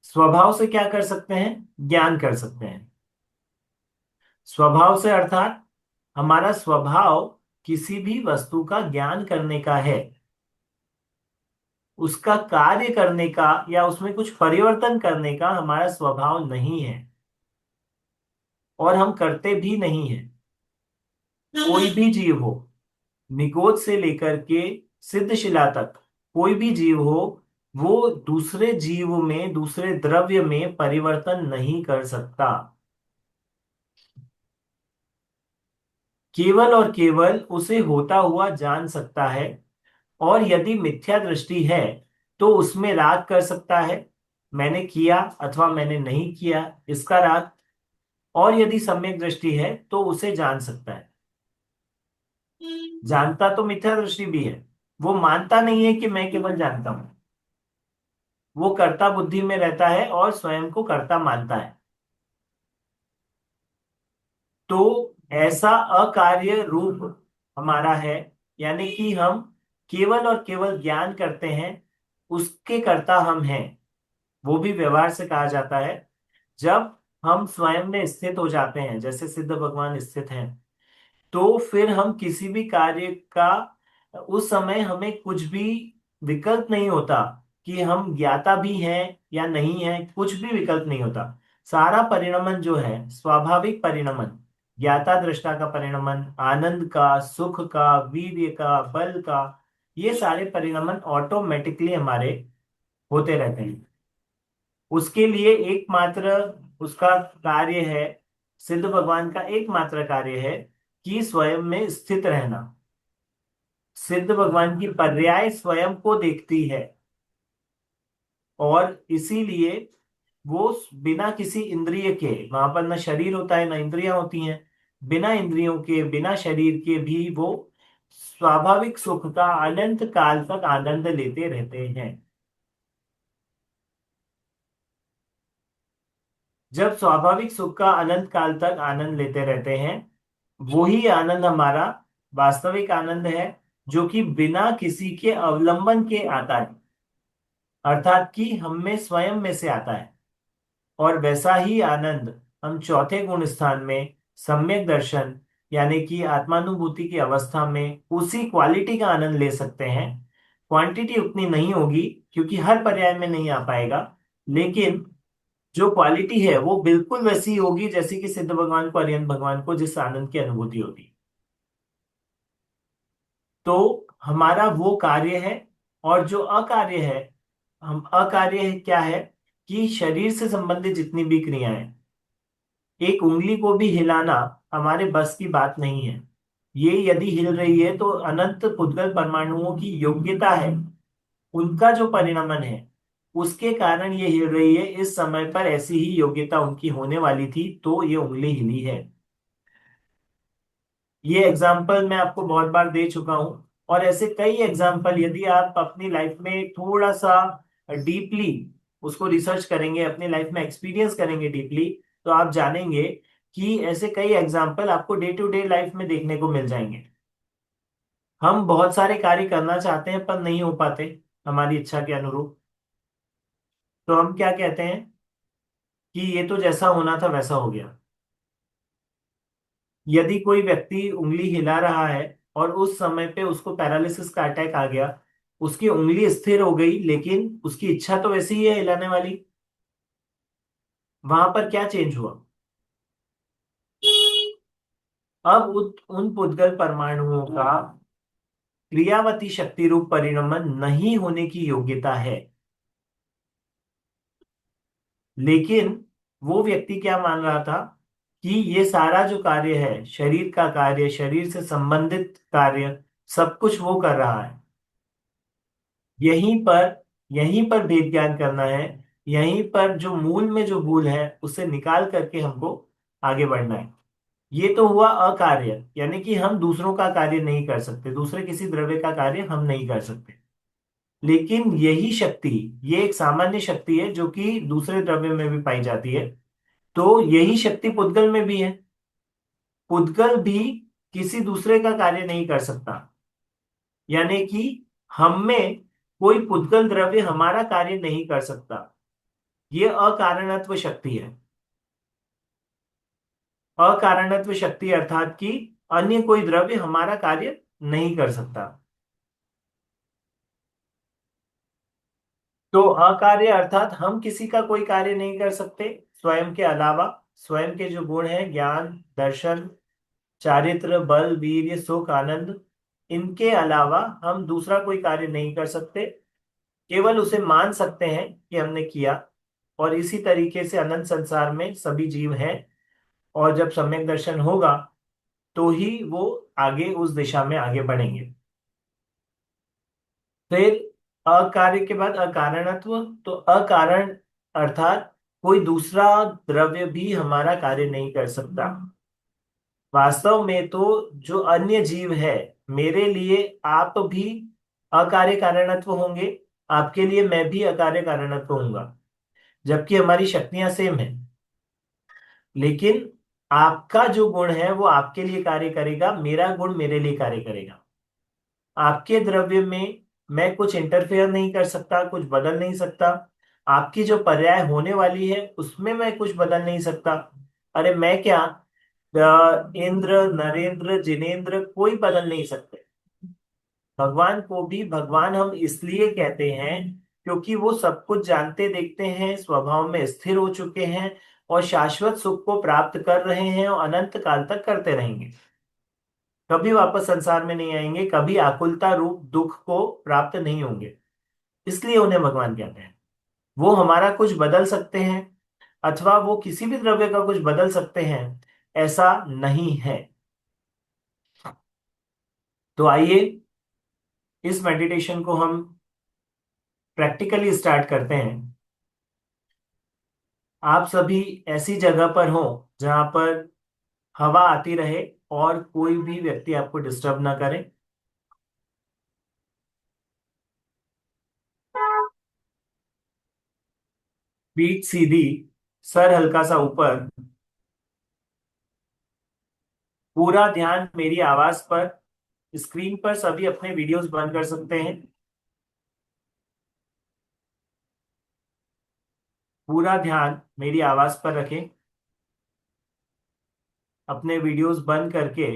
स्वभाव से क्या कर सकते हैं, ज्ञान कर सकते हैं। स्वभाव से अर्थात हमारा स्वभाव किसी भी वस्तु का ज्ञान करने का है, उसका कार्य करने का या उसमें कुछ परिवर्तन करने का हमारा स्वभाव नहीं है, और हम करते भी नहीं है। कोई भी जीव हो, निगोद से लेकर के सिद्धशिला तक, कोई भी जीव हो, वो दूसरे जीव में, दूसरे द्रव्य में परिवर्तन नहीं कर सकता। केवल और केवल उसे होता हुआ जान सकता है। और यदि मिथ्या दृष्टि है तो उसमें राग कर सकता है, मैंने किया अथवा मैंने नहीं किया, इसका राग। और यदि सम्यक दृष्टि है तो उसे जान सकता है। जानता तो मिथ्या दृष्टि भी है, वो मानता नहीं है कि मैं केवल जानता हूं। वो कर्ता बुद्धि में रहता है और स्वयं को कर्ता मानता है। तो ऐसा अकार्य रूप हमारा है, यानी कि हम केवल और केवल ज्ञान करते हैं, उसके कर्ता हम हैं। वो भी व्यवहार से कहा जाता है। जब हम स्वयं में स्थित हो जाते हैं, जैसे सिद्ध भगवान स्थित हैं, तो फिर हम किसी भी कार्य का, उस समय हमें कुछ भी विकल्प नहीं होता कि हम ज्ञाता भी हैं या नहीं है, कुछ भी विकल्प नहीं होता। सारा परिणमन जो है, स्वाभाविक परिणमन, ज्ञाता दृष्टा का परिणमन, आनंद का, सुख का, वीर्य का, बल का, ये सारे परिणमन ऑटोमेटिकली हमारे होते रहते हैं। उसके लिए एकमात्र उसका कार्य है, सिद्ध भगवान का एकमात्र कार्य है कि स्वयं में स्थित रहना। सिद्ध भगवान की पर्याय स्वयं को देखती है, और इसीलिए वो बिना किसी इंद्रिय के, वहां पर न शरीर होता है न इंद्रियां होती हैं, बिना इंद्रियों के, बिना शरीर के भी वो स्वाभाविक सुख का अनंत काल तक आनंद लेते रहते हैं। जब स्वाभाविक सुख का अनंत काल तक आनंद लेते रहते हैं, वही आनंद हमारा वास्तविक आनंद है, जो कि बिना किसी के अवलंबन के आता है, अर्थात कि हम में स्वयं में से आता है। और वैसा ही आनंद हम चौथे गुण स्थान में सम्यक दर्शन, यानी कि आत्मानुभूति की अवस्था में उसी क्वालिटी का आनंद ले सकते हैं। क्वांटिटी उतनी नहीं होगी क्योंकि हर पर्याय में नहीं आ पाएगा, लेकिन जो क्वालिटी है वो बिल्कुल वैसी होगी जैसी कि सिद्ध भगवान को, अरिहंत भगवान को जिस आनंद की अनुभूति होती। तो हमारा वो कार्य है। और जो अकार्य है, हम अकार्य है क्या है, कि शरीर से संबंधित जितनी भी क्रियाएं, एक उंगली को भी हिलाना हमारे बस की बात नहीं है। ये यदि हिल रही है तो अनंत पुद्गल परमाणुओं की योग्यता है, उनका जो परिणमन है उसके कारण ये हिल रही है। इस समय पर ऐसी ही योग्यता उनकी होने वाली थी, तो ये उंगली हिली है। ये एग्जाम्पल मैं आपको बहुत बार दे चुका हूं, और ऐसे कई एग्जाम्पल यदि आप अपनी लाइफ में थोड़ा सा डीपली उसको रिसर्च करेंगे, अपनी लाइफ में एक्सपीरियंस करेंगे डीपली, तो आप जानेंगे कि ऐसे कई एग्जाम्पल आपको डे टू डे लाइफ में देखने को मिल जाएंगे। हम बहुत सारे कार्य करना चाहते हैं पर नहीं हो पाते हमारी इच्छा के अनुरूप। तो हम क्या कहते हैं, कि ये तो जैसा होना था वैसा हो गया। यदि कोई व्यक्ति उंगली हिला रहा है और उस समय पे उसको पैरालिसिस का अटैक आ गया, उसकी उंगली स्थिर हो गई लेकिन उसकी इच्छा तो वैसी ही है हिलाने वाली, वहां पर क्या चेंज हुआ? अब उन पुद्गल परमाणुओं का क्रियावती शक्ति रूप परिणमन नहीं होने की योग्यता है। लेकिन वो व्यक्ति क्या मान रहा था कि ये सारा जो कार्य है, शरीर का कार्य, शरीर से संबंधित कार्य, सब कुछ वो कर रहा है। यहीं पर यहीं पर भेद ज्ञान करना है। यहीं पर जो मूल में जो भूल है उसे निकाल करके हमको आगे बढ़ना है। ये तो हुआ अकार्य, यानी कि हम दूसरों का कार्य नहीं कर सकते, दूसरे किसी द्रव्य का कार्य हम नहीं कर सकते। लेकिन यही शक्ति, ये एक सामान्य शक्ति है जो कि दूसरे द्रव्य में भी पाई जाती है। तो यही शक्ति पुद्गल में भी है। पुद्गल भी किसी दूसरे का कार्य नहीं कर सकता, यानी कि हम में कोई पुद्गल द्रव्य हमारा कार्य नहीं कर सकता। ये अकारणत्व शक्ति है। अकारणत्व शक्ति अर्थात कि अन्य कोई द्रव्य हमारा कार्य नहीं कर सकता। तो अकार्य अर्थात हम किसी का कोई कार्य नहीं कर सकते स्वयं के अलावा। स्वयं के जो गुण हैं, ज्ञान, दर्शन, चारित्र, बल, वीर्य, सुख, आनंद, इनके अलावा हम दूसरा कोई कार्य नहीं कर सकते। केवल उसे मान सकते हैं कि हमने किया। और इसी तरीके से अनंत संसार में सभी जीव हैं। और जब सम्यक दर्शन होगा तो ही वो आगे उस दिशा में आगे बढ़ेंगे। फिर अकार्य के बाद अकारणत्व। तो अकारण अर्थात कोई दूसरा द्रव्य भी हमारा कार्य नहीं कर सकता। वास्तव में तो जो अन्य जीव है, मेरे लिए आप भी अकार्य कारणत्व होंगे, आपके लिए मैं भी अकार्य कारणत्व होऊंगा, जबकि हमारी शक्तियां सेम है। लेकिन आपका जो गुण है वो आपके लिए कार्य करेगा, मेरा गुण मेरे लिए कार्य करेगा। आपके द्रव्य में मैं कुछ इंटरफेयर नहीं कर सकता, कुछ बदल नहीं सकता। आपकी जो पर्याय होने वाली है उसमें मैं कुछ बदल नहीं सकता। अरे मैं क्या, इंद्र, नरेंद्र, जिनेंद्र कोई बदल नहीं सकते। भगवान को भी भगवान हम इसलिए कहते हैं क्योंकि वो सब कुछ जानते देखते हैं, स्वभाव में स्थिर हो चुके हैं और शाश्वत सुख को प्राप्त कर रहे हैं और अनंत काल तक करते रहेंगे। कभी वापस संसार में नहीं आएंगे, कभी आकुलता रूप दुख को प्राप्त नहीं होंगे। इसलिए उन्हें भगवान कहते हैं। वो हमारा कुछ बदल सकते हैं अथवा वो किसी भी द्रव्य का कुछ बदल सकते हैं, ऐसा नहीं है। तो आइए इस मेडिटेशन को हम प्रैक्टिकली स्टार्ट करते हैं। आप सभी ऐसी जगह पर हो जहां पर हवा आती रहे और कोई भी व्यक्ति आपको डिस्टर्ब ना करे। पीठ सीधी, सर हल्का सा ऊपर, पूरा ध्यान मेरी आवाज पर। स्क्रीन पर सभी अपने वीडियोस बंद कर सकते हैं। पूरा ध्यान मेरी आवाज पर रखें। अपने वीडियोस बंद करके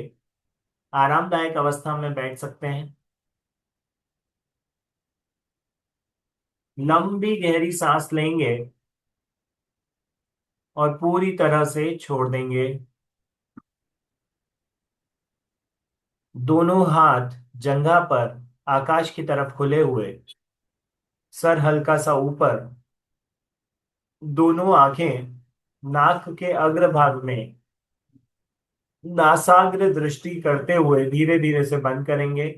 आरामदायक अवस्था में बैठ सकते हैं। लंबी गहरी सांस लेंगे और पूरी तरह से छोड़ देंगे। दोनों हाथ जंघा पर आकाश की तरफ खुले हुए, सर हल्का सा ऊपर, दोनों आंखें नाक के अग्रभाग में नासाग्र दृष्टि करते हुए धीरे धीरे से बंद करेंगे।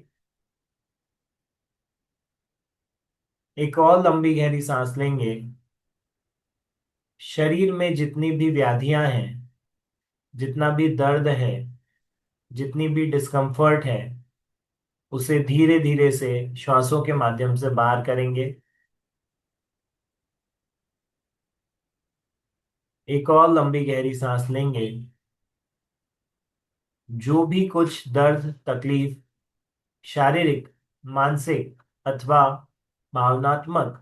एक और लंबी गहरी सांस लेंगे। शरीर में जितनी भी व्याधियां हैं, जितना भी दर्द है, जितनी भी डिस्कम्फर्ट है, उसे धीरे धीरे से श्वासों के माध्यम से बाहर करेंगे। एक और लंबी गहरी सांस लेंगे। जो भी कुछ दर्द, तकलीफ, शारीरिक, मानसिक अथवा भावनात्मक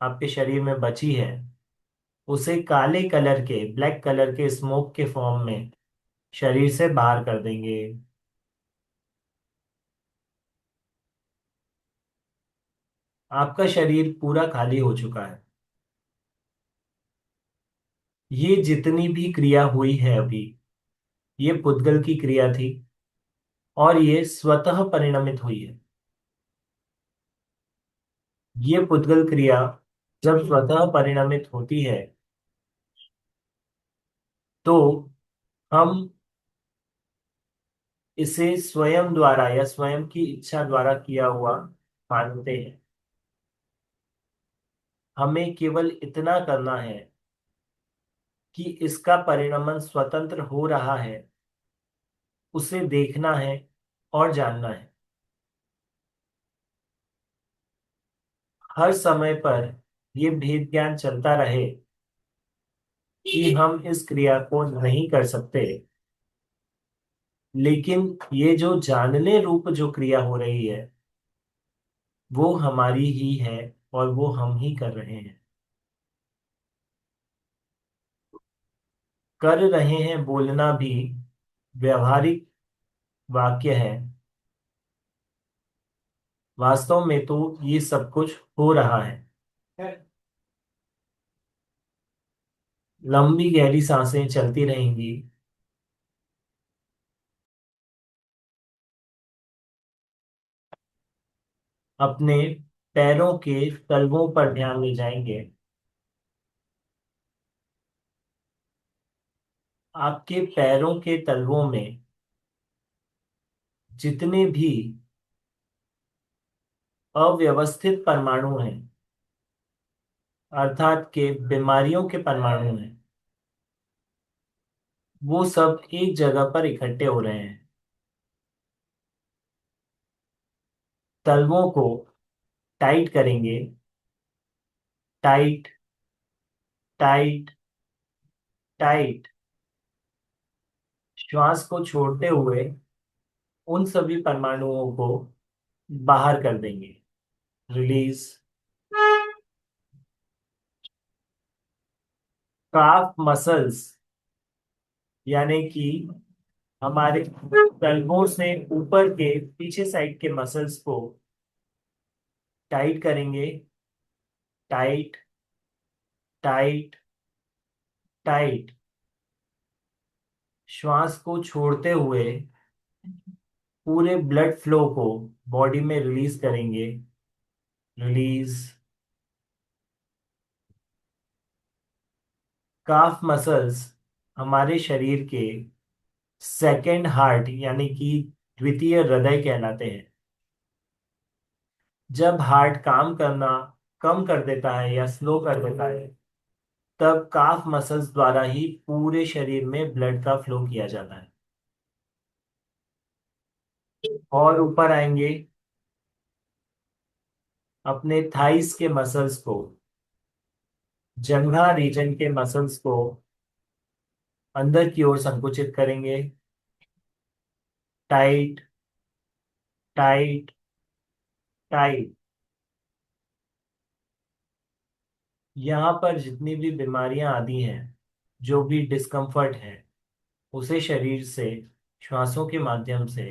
आपके शरीर में बची है, उसे काले कलर के, ब्लैक कलर के स्मोक के फॉर्म में शरीर से बाहर कर देंगे। आपका शरीर पूरा खाली हो चुका है। ये जितनी भी क्रिया हुई है अभी, ये पुद्गल की क्रिया थी और ये स्वतः परिणमित हुई है। ये पुद्गल क्रिया जब स्वतः परिणमित होती है तो हम इसे स्वयं द्वारा या स्वयं की इच्छा द्वारा किया हुआ मानते हैं। हमें केवल इतना करना है कि इसका परिणमन स्वतंत्र हो रहा है, उसे देखना है और जानना है। हर समय पर ये भेद ज्ञान चलता रहे कि हम इस क्रिया को नहीं कर सकते, लेकिन ये जो जानने रूप जो क्रिया हो रही है वो हमारी ही है और वो हम ही कर रहे हैं। कर रहे हैं बोलना भी व्यवहारिक वाक्य है, वास्तव में तो ये सब कुछ हो रहा है। लंबी गहरी सांसें चलती रहेंगी। अपने पैरों के तलवों पर ध्यान ले जाएंगे। आपके पैरों के तलवों में जितने भी अव्यवस्थित परमाणु हैं, अर्थात के बीमारियों के परमाणु हैं, वो सब एक जगह पर इकट्ठे हो रहे हैं। तलवों को टाइट करेंगे। Tight, tight, tight. श्वास को छोड़ते हुए उन सभी परमाणुओं को बाहर कर देंगे। रिलीज। काफ मसल्स यानी कि हमारे तलवों से ऊपर के पीछे साइड के मसल्स को टाइट करेंगे। Tight, tight, tight. श्वास को छोड़ते हुए पूरे ब्लड फ्लो को बॉडी में रिलीज करेंगे। रिलीज। काफ मसल्स हमारे शरीर के सेकंड हार्ट यानी कि द्वितीय हृदय कहलाते हैं। जब हार्ट काम करना कम कर देता है या स्लो कर देता है, तब काफ मसल्स द्वारा ही पूरे शरीर में ब्लड का फ्लो किया जाता है। और ऊपर आएंगे। अपने थाइस के मसल्स को, जंघा रीजन के मसल्स को अंदर की ओर संकुचित करेंगे। Tight, tight, tight. यहाँ पर जितनी भी बीमारियां आती हैं, जो भी डिस्कम्फर्ट है, उसे शरीर से श्वासों के माध्यम से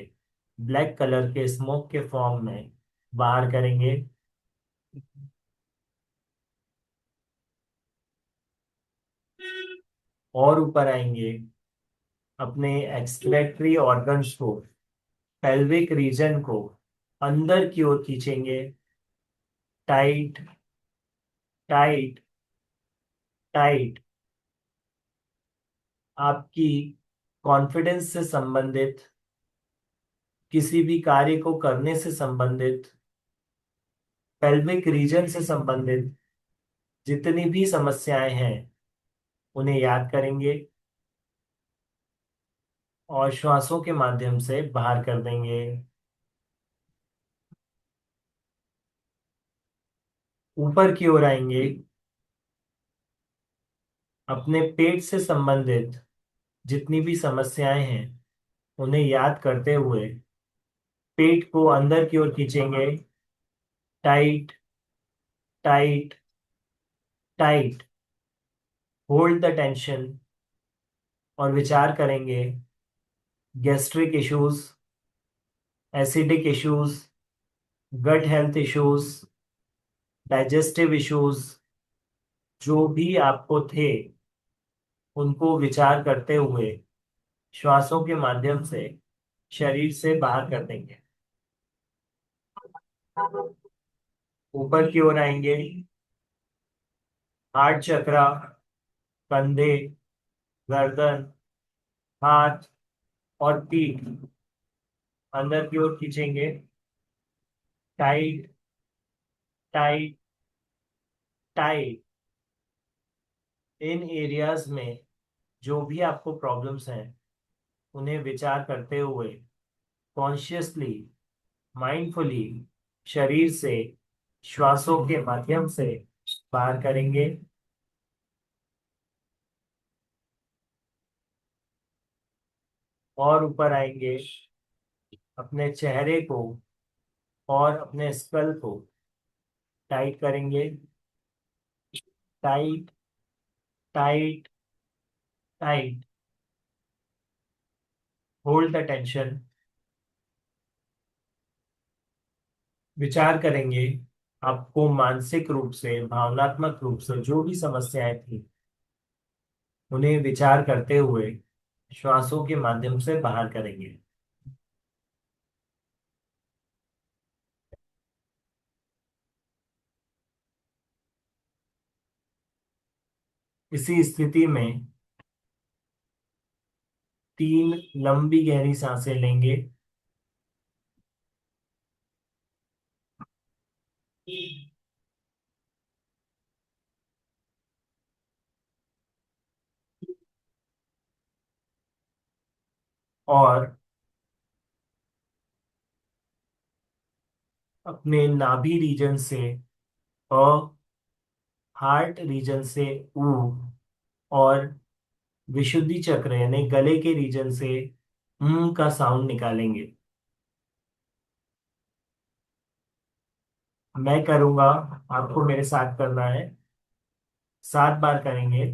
ब्लैक कलर के स्मोक के फॉर्म में बाहर करेंगे। और ऊपर आएंगे। अपने एक्सक्रेटरी ऑर्गन्स को, पेल्विक रीजन को अंदर की ओर खींचेंगे। Tight, tight, tight. आपकी कॉन्फिडेंस से संबंधित, किसी भी कार्य को करने से संबंधित, पेल्विक रीजन से संबंधित जितनी भी समस्याएं हैं उन्हें याद करेंगे और श्वासों के माध्यम से बाहर कर देंगे। ऊपर की ओर आएंगे। अपने पेट से संबंधित जितनी भी समस्याएं हैं उन्हें याद करते हुए पेट को अंदर की ओर खींचेंगे। Tight, tight, tight. Hold the tension और विचार करेंगे gastric issues, acidic issues, gut health issues, digestive issues जो भी आपको थे उनको विचार करते हुए श्वासों के माध्यम से शरीर से बाहर कर देंगे। ऊपर की ओर आएंगे, हार्ट चक्रा, कंधे, गर्दन, हाथ और पीठ अंदर की ओर खींचेंगे। Tight tight tight. इन एरियाज में जो भी आपको प्रॉब्लम्स हैं उन्हें विचार करते हुए कॉन्शियसली, माइंडफुली शरीर से श्वासों के माध्यम से बाहर करेंगे। और ऊपर आएंगे, अपने चेहरे को और अपने स्कल को टाइट करेंगे। Tight tight tight. Hold the tension. विचार करेंगे आपको मानसिक रूप से, भावनात्मक रूप से जो भी समस्याएं थी उन्हें विचार करते हुए श्वासों के माध्यम से बाहर करेंगे। इसी स्थिति में 3 लंबी गहरी सांसें लेंगे। और अपने नाभि रीजन से अ, हार्ट रीजन से ऊ, और विशुद्धि चक्र यानी गले के रीजन से का साउंड निकालेंगे। मैं करूंगा, आपको मेरे साथ करना है। 7 बार करेंगे।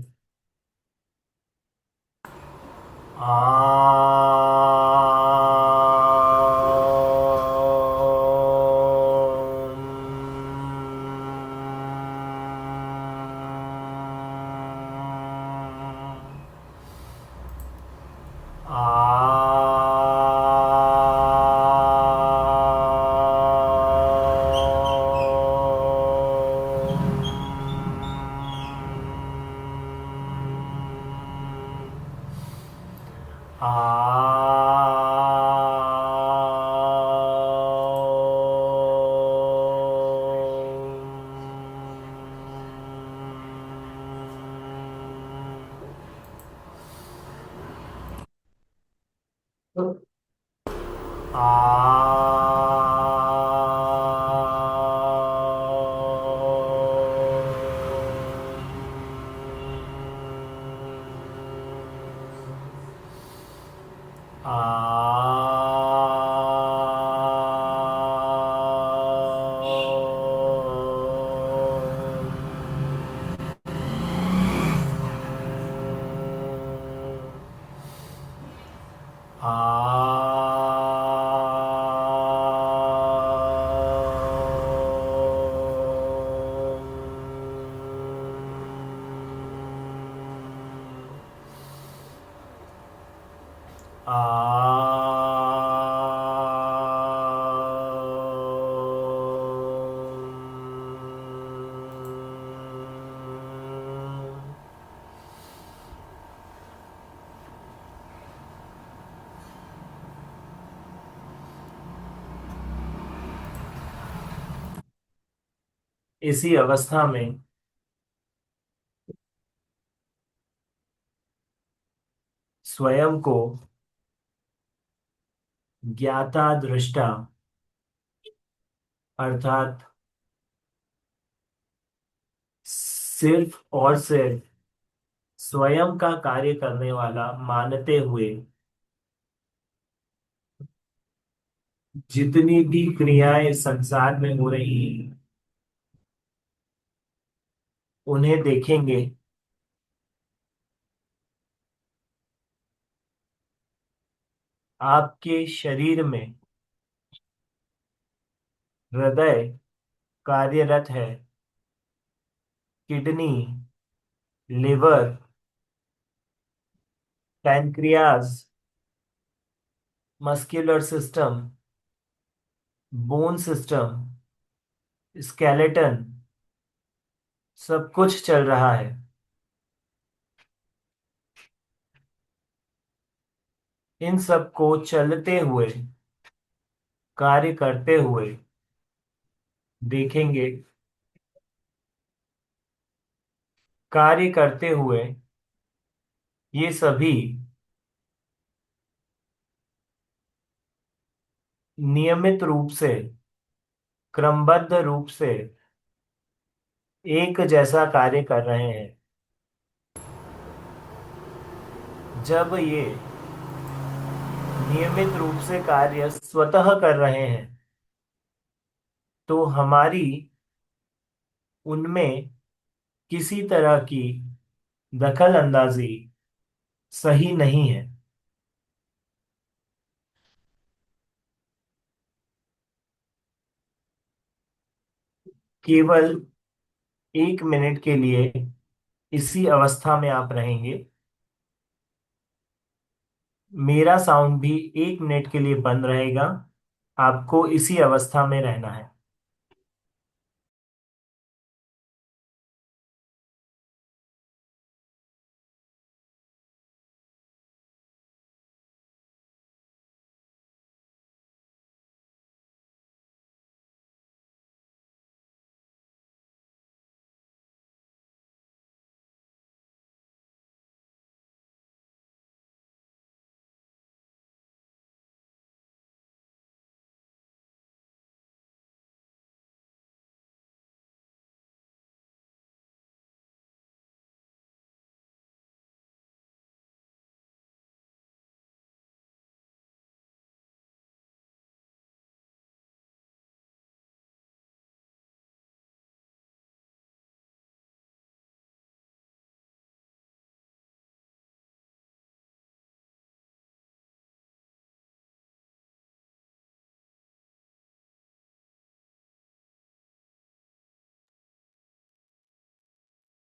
इसी अवस्था में स्वयं को ज्ञाता दृष्टा अर्थात सिर्फ और सिर्फ स्वयं का कार्य करने वाला मानते हुए जितनी भी क्रियाएं संसार में हो रही हैं उन्हें देखेंगे आपके शरीर में हृदय कार्यरत है, kidney, liver, pancreas, muscular system, bone system, skeleton, सब कुछ चल रहा है। इन सब को चलते हुए, कार्य करते हुए देखेंगे। कार्य करते हुए ये सभी नियमित रूप से, क्रमबद्ध रूप से एक जैसा कार्य कर रहे हैं। जब ये नियमित रूप से कार्य स्वतः कर रहे हैं तो हमारी उनमें किसी तरह की दखल अंदाजी सही नहीं है। केवल 1 मिनट के लिए इसी अवस्था में आप रहेंगे। मेरा साउंड भी 1 मिनट के लिए बंद रहेगा। आपको इसी अवस्था में रहना है।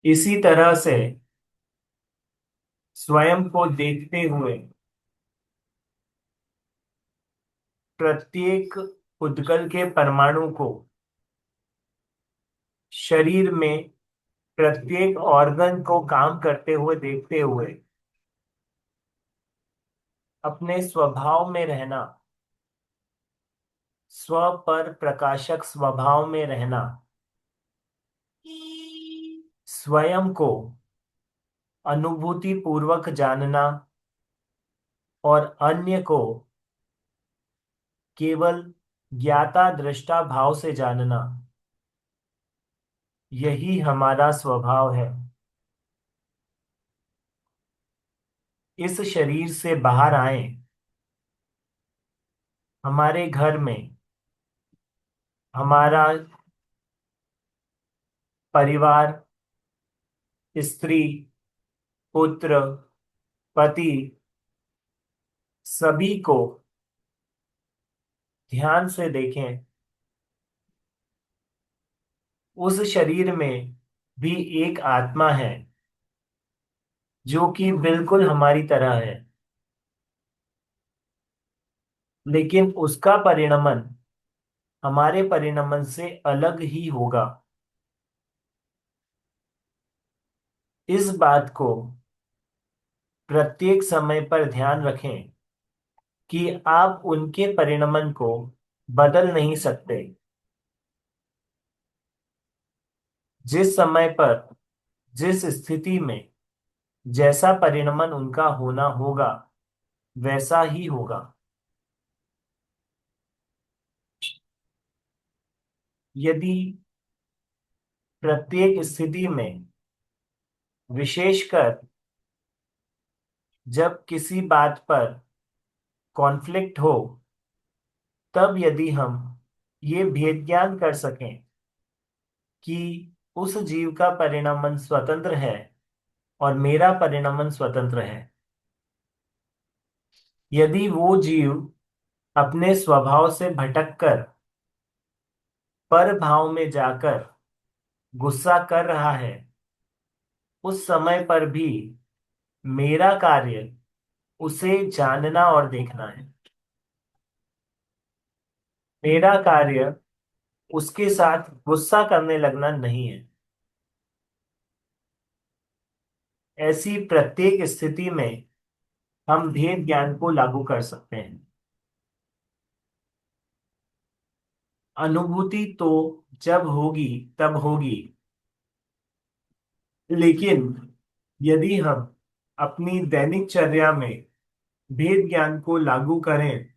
इसी तरह से स्वयं को देखते हुए प्रत्येक उद्गल के परमाणु को, शरीर में प्रत्येक ऑर्गन को काम करते हुए देखते हुए अपने स्वभाव में रहना, स्व पर प्रकाशक स्वभाव में रहना, स्वयं को अनुभूति पूर्वक जानना और अन्य को केवल ज्ञाता दृष्टा भाव से जानना, यही हमारा स्वभाव है। इस शरीर से बाहर आए, हमारे घर में हमारा परिवार, स्त्री, पुत्र, पति, सभी को ध्यान से देखें। उस शरीर में भी एक आत्मा है जो कि बिल्कुल हमारी तरह है, लेकिन उसका परिणमन हमारे परिणमन से अलग ही होगा। इस बात को प्रत्येक समय पर ध्यान रखें कि आप उनके परिणमन को बदल नहीं सकते। जिस समय पर, जिस स्थिति में जैसा परिणमन उनका होना होगा वैसा ही होगा। यदि प्रत्येक स्थिति में, विशेषकर जब किसी बात पर कॉन्फ्लिक्ट हो, तब यदि हम ये भेद ज्ञान कर सकें कि उस जीव का परिणमन स्वतंत्र है और मेरा परिणमन स्वतंत्र है, यदि वो जीव अपने स्वभाव से भटककर पर भाव में जाकर गुस्सा कर रहा है, उस समय पर भी मेरा कार्य उसे जानना और देखना है। मेरा कार्य उसके साथ गुस्सा करने लगना नहीं है। ऐसी प्रत्येक स्थिति में हम भेद ज्ञान को लागू कर सकते हैं। अनुभूति तो जब होगी तब होगी, लेकिन यदि हम अपनी दैनिक चर्या में भेद ज्ञान को लागू करें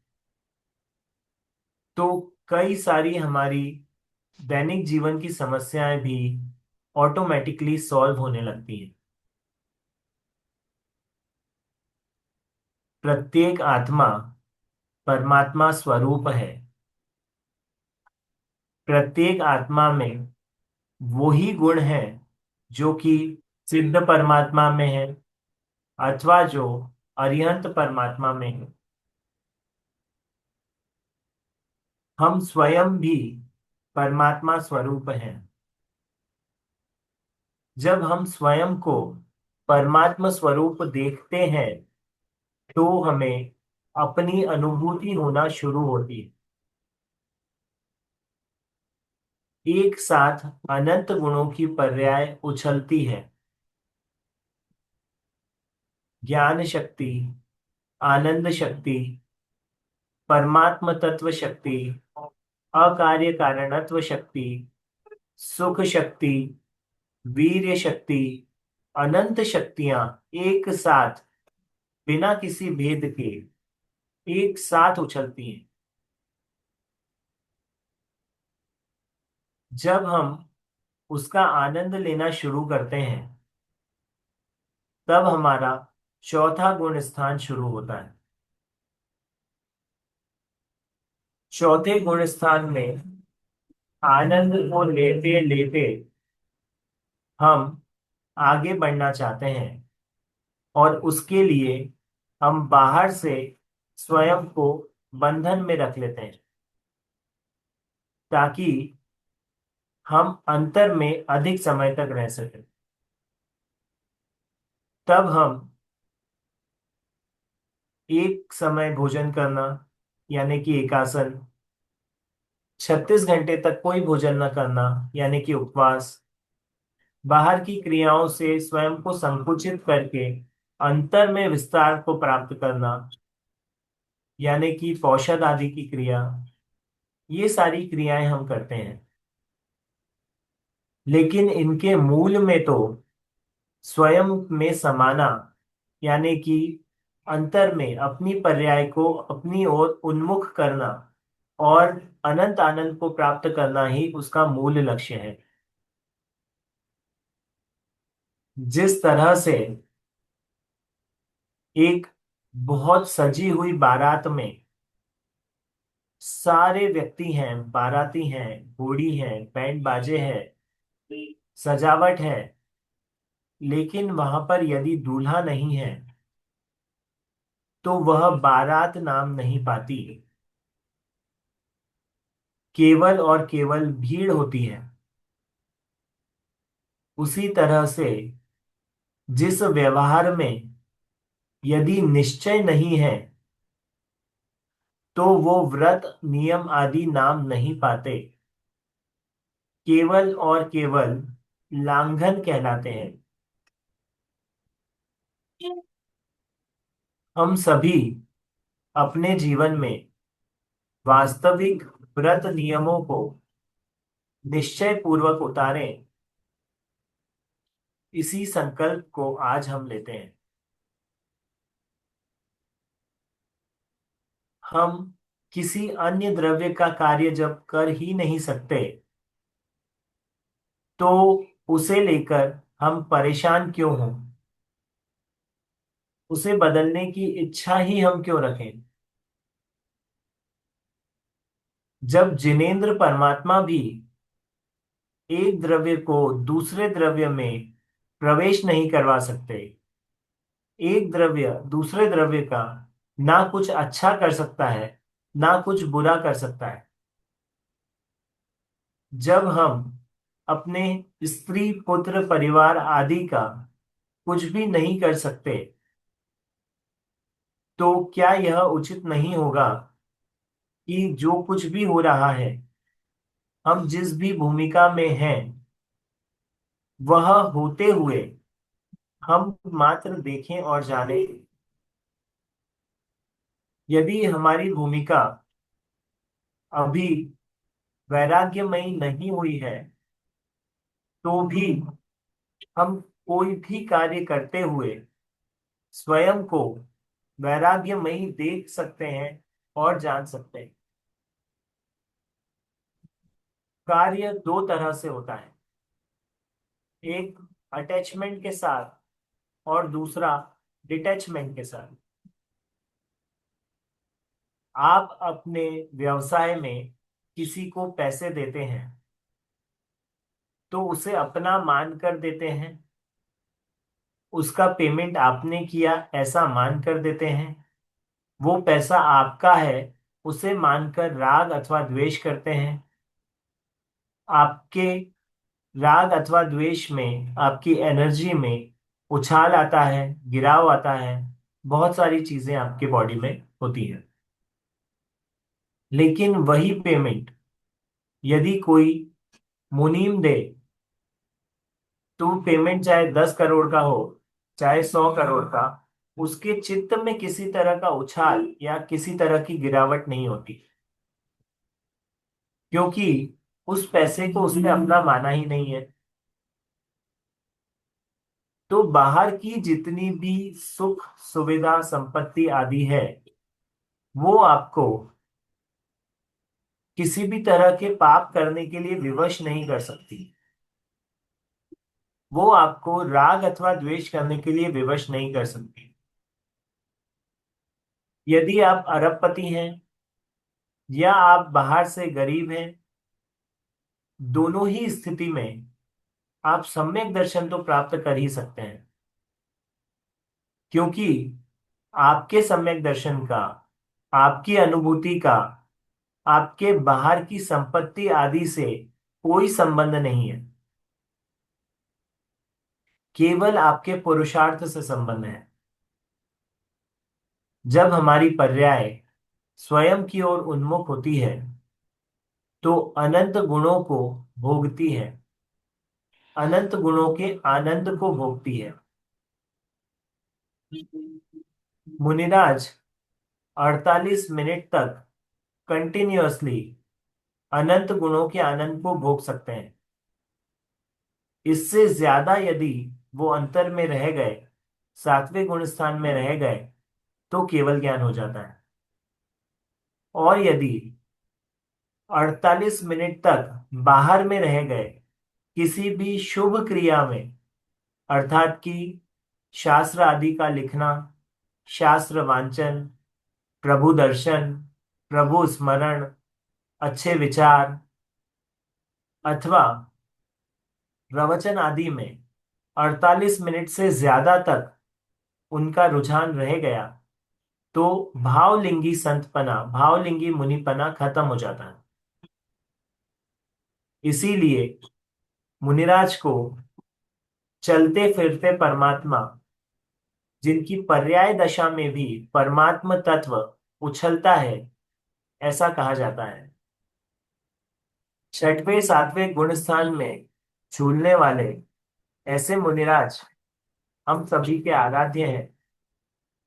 तो कई सारी हमारी दैनिक जीवन की समस्याएं भी ऑटोमेटिकली सॉल्व होने लगती हैं। प्रत्येक आत्मा परमात्मा स्वरूप है। प्रत्येक आत्मा में वो ही गुण है जो कि सिद्ध परमात्मा में है अथवा जो अरिहंत परमात्मा में है। हम स्वयं भी परमात्मा स्वरूप हैं। जब हम स्वयं को परमात्मा स्वरूप देखते हैं तो हमें अपनी अनुभूति होना शुरू होती है। एक साथ अनंत गुणों की पर्याय उछलती है। ज्ञान शक्ति, आनंद शक्ति, परमात्म तत्व शक्ति, अकार्य कारणत्व शक्ति, सुख शक्ति, वीर्य शक्ति, अनंत शक्तियां एक साथ बिना किसी भेद के एक साथ उछलती हैं। जब हम उसका आनंद लेना शुरू करते हैं तब हमारा चौथा गुण स्थान शुरू होता है। चौथे गुण स्थान में आनंद को लेते लेते हम आगे बढ़ना चाहते हैं और उसके लिए हम बाहर से स्वयं को बंधन में रख लेते हैं ताकि हम अंतर में अधिक समय तक रह सकें। तब हम एक समय भोजन करना यानी कि एकासन, 36 घंटे तक कोई भोजन न करना यानी कि उपवास, बाहर की क्रियाओं से स्वयं को संकुचित करके अंतर में विस्तार को प्राप्त करना यानी कि पौषध आदि की क्रिया, ये सारी क्रियाएं हम करते हैं। लेकिन इनके मूल में तो स्वयं में समाना यानी कि अंतर में अपनी पर्याय को अपनी ओर उन्मुख करना और अनंत आनंद को प्राप्त करना ही उसका मूल लक्ष्य है। जिस तरह से एक बहुत सजी हुई बारात में सारे व्यक्ति हैं, बाराती हैं, घोड़ी हैं, बैंड बाजे हैं, सजावट है, लेकिन वहां पर यदि दूल्हा नहीं है तो वह बारात नाम नहीं पाती। केवल और केवल भीड़ होती है। उसी तरह से जिस व्यवहार में यदि निश्चय नहीं है तो वो व्रत नियम आदि नाम नहीं पाते, केवल और केवल लांघन कहलाते हैं। हम सभी अपने जीवन में वास्तविक व्रत नियमों को निश्चय पूर्वक उतारें, इसी संकल्प को आज हम लेते हैं। हम किसी अन्य द्रव्य का कार्य जब कर ही नहीं सकते तो उसे लेकर हम परेशान क्यों हों? उसे बदलने की इच्छा ही हम क्यों रखें? जब जिनेंद्र परमात्मा भी एक द्रव्य को दूसरे द्रव्य में प्रवेश नहीं करवा सकते, एक द्रव्य दूसरे द्रव्य का ना कुछ अच्छा कर सकता है, ना कुछ बुरा कर सकता है। जब हम अपने स्त्री पुत्र परिवार आदि का कुछ भी नहीं कर सकते, तो क्या यह उचित नहीं होगा कि जो कुछ भी हो रहा है, हम जिस भी भूमिका में हैं, वह होते हुए हम मात्र देखें और जानें। यदि हमारी भूमिका अभी वैराग्यमयी नहीं हुई है, तो भी हम कोई भी कार्य करते हुए स्वयं को वैराग्यमयी देख सकते हैं और जान सकते हैं। कार्य दो तरह से होता है, एक अटैचमेंट के साथ और दूसरा डिटैचमेंट के साथ। आप अपने व्यवसाय में किसी को पैसे देते हैं तो उसे अपना मान कर देते हैं, उसका पेमेंट आपने किया ऐसा मान कर देते हैं, वो पैसा आपका है उसे मानकर राग अथवा द्वेष करते हैं। आपके राग अथवा द्वेष में, आपकी एनर्जी में उछाल आता है, गिराव आता है, बहुत सारी चीजें आपके बॉडी में होती है। लेकिन वही पेमेंट यदि कोई मुनीम दे, तो पेमेंट चाहे 10 करोड़ का हो, चाहे 100 करोड़ का, उसके चित्त में किसी तरह का उछाल या किसी तरह की गिरावट नहीं होती, क्योंकि उस पैसे को उसने अपना माना ही नहीं है। तो बाहर की जितनी भी सुख सुविधा संपत्ति आदि है, वो आपको किसी भी तरह के पाप करने के लिए विवश नहीं कर सकती। वो आपको राग अथवा द्वेष करने के लिए विवश नहीं कर सकती। यदि आप अरबपति हैं या आप बाहर से गरीब हैं, दोनों ही स्थिति में आप सम्यक दर्शन तो प्राप्त कर ही सकते हैं, क्योंकि आपके सम्यक दर्शन का, आपकी अनुभूति का, आपके बाहर की संपत्ति आदि से कोई संबंध नहीं है, केवल आपके पुरुषार्थ से संबंध है। जब हमारी पर्याय स्वयं की ओर उन्मुख होती है, तो अनंत गुणों को भोगती है, अनंत गुणों के आनंद को भोगती है। मुनिराज 48 मिनट तक कंटिन्यूअसली अनंत गुणों के आनंद को भोग सकते हैं। इससे ज्यादा यदि वो अंतर में रह गए, सातवें गुण स्थान में रह गए, तो केवल ज्ञान हो जाता है। और यदि 48 मिनट तक बाहर में रह गए किसी भी शुभ क्रिया में, अर्थात कि शास्त्र आदि का लिखना, शास्त्र वांचन, प्रभु दर्शन, प्रभु स्मरण, अच्छे विचार अथवा प्रवचन आदि में 48 मिनट से ज्यादा तक उनका रुझान रह गया, तो भावलिंगी संतपना, भावलिंगी मुनिपना खत्म हो जाता है। इसीलिए मुनिराज को चलते फिरते परमात्मा, जिनकी पर्याय दशा में भी परमात्म तत्व उछलता है, ऐसा कहा जाता है। छठवें सातवें गुण स्थान में झूलने वाले ऐसे मुनिराज हम सभी के आराध्य हैं।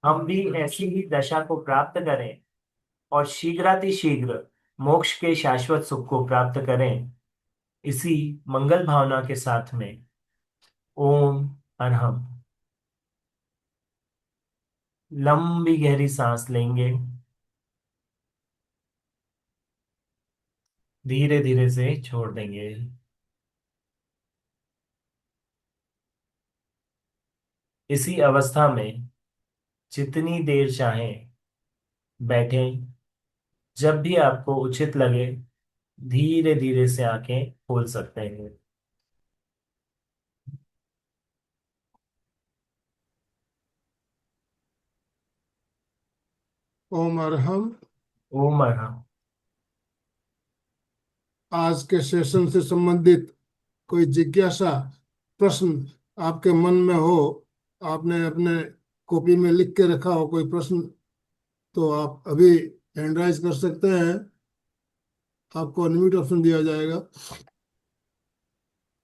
हम भी ऐसी ही दशा को प्राप्त करें और शीघ्रातिशीघ्र मोक्ष के शाश्वत सुख को प्राप्त करें, इसी मंगल भावना के साथ में ओम अरहम। लंबी गहरी सांस लेंगे, धीरे धीरे से छोड़ देंगे। इसी अवस्था में जितनी देर चाहें बैठें, जब भी आपको उचित लगे धीरे धीरे से आंखें खोल सकते हैं। ओम अरहम। ओम अरहम। आज के सेशन से संबंधित कोई जिज्ञासा, प्रश्न आपके मन में हो, आपने अपने कॉपी में लिख के रखा हो कोई प्रश्न, तो आप अभी हैंड राइज कर सकते हैं। आपको अनम्यूट ऑप्शन दिया जाएगा।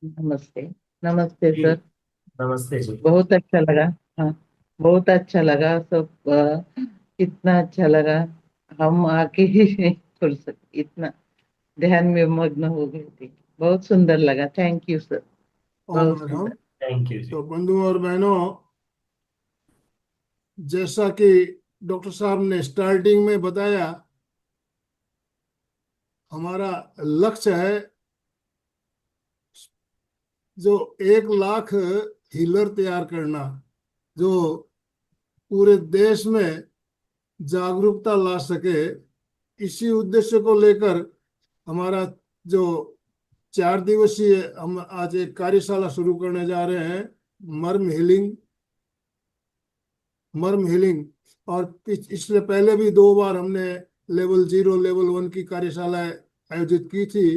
नमस्ते। नमस्ते जी सर। नमस्ते जी। बहुत अच्छा लगा। हाँ, बहुत अच्छा लगा सब। इतना अच्छा लगा, हम आके ही नहीं खुल सके, इतना ध्यान में मग्न हो गई थी। बहुत सुंदर लगा। Thank you sir. ओम बहुत अरहम। सुंदर। थैंक यू जी। तो बंधुओं और बहनों, जैसा कि डॉक्टर साहब ने स्टार्टिंग में बताया, हमारा लक्ष्य है जो 1 लाख हीलर तैयार करना, जो पूरे देश में जागरूकता ला सके। इसी उद्देश्य को लेकर हमारा जो 4 दिवसीय हम आज एक कार्यशाला शुरू करने जा रहे हैं, मर्म हीलिंग। मर्म हीलिंग। और इससे पहले भी 2 बार हमने लेवल 0 लेवल 1 की कार्यशालाएं आयोजित की थी।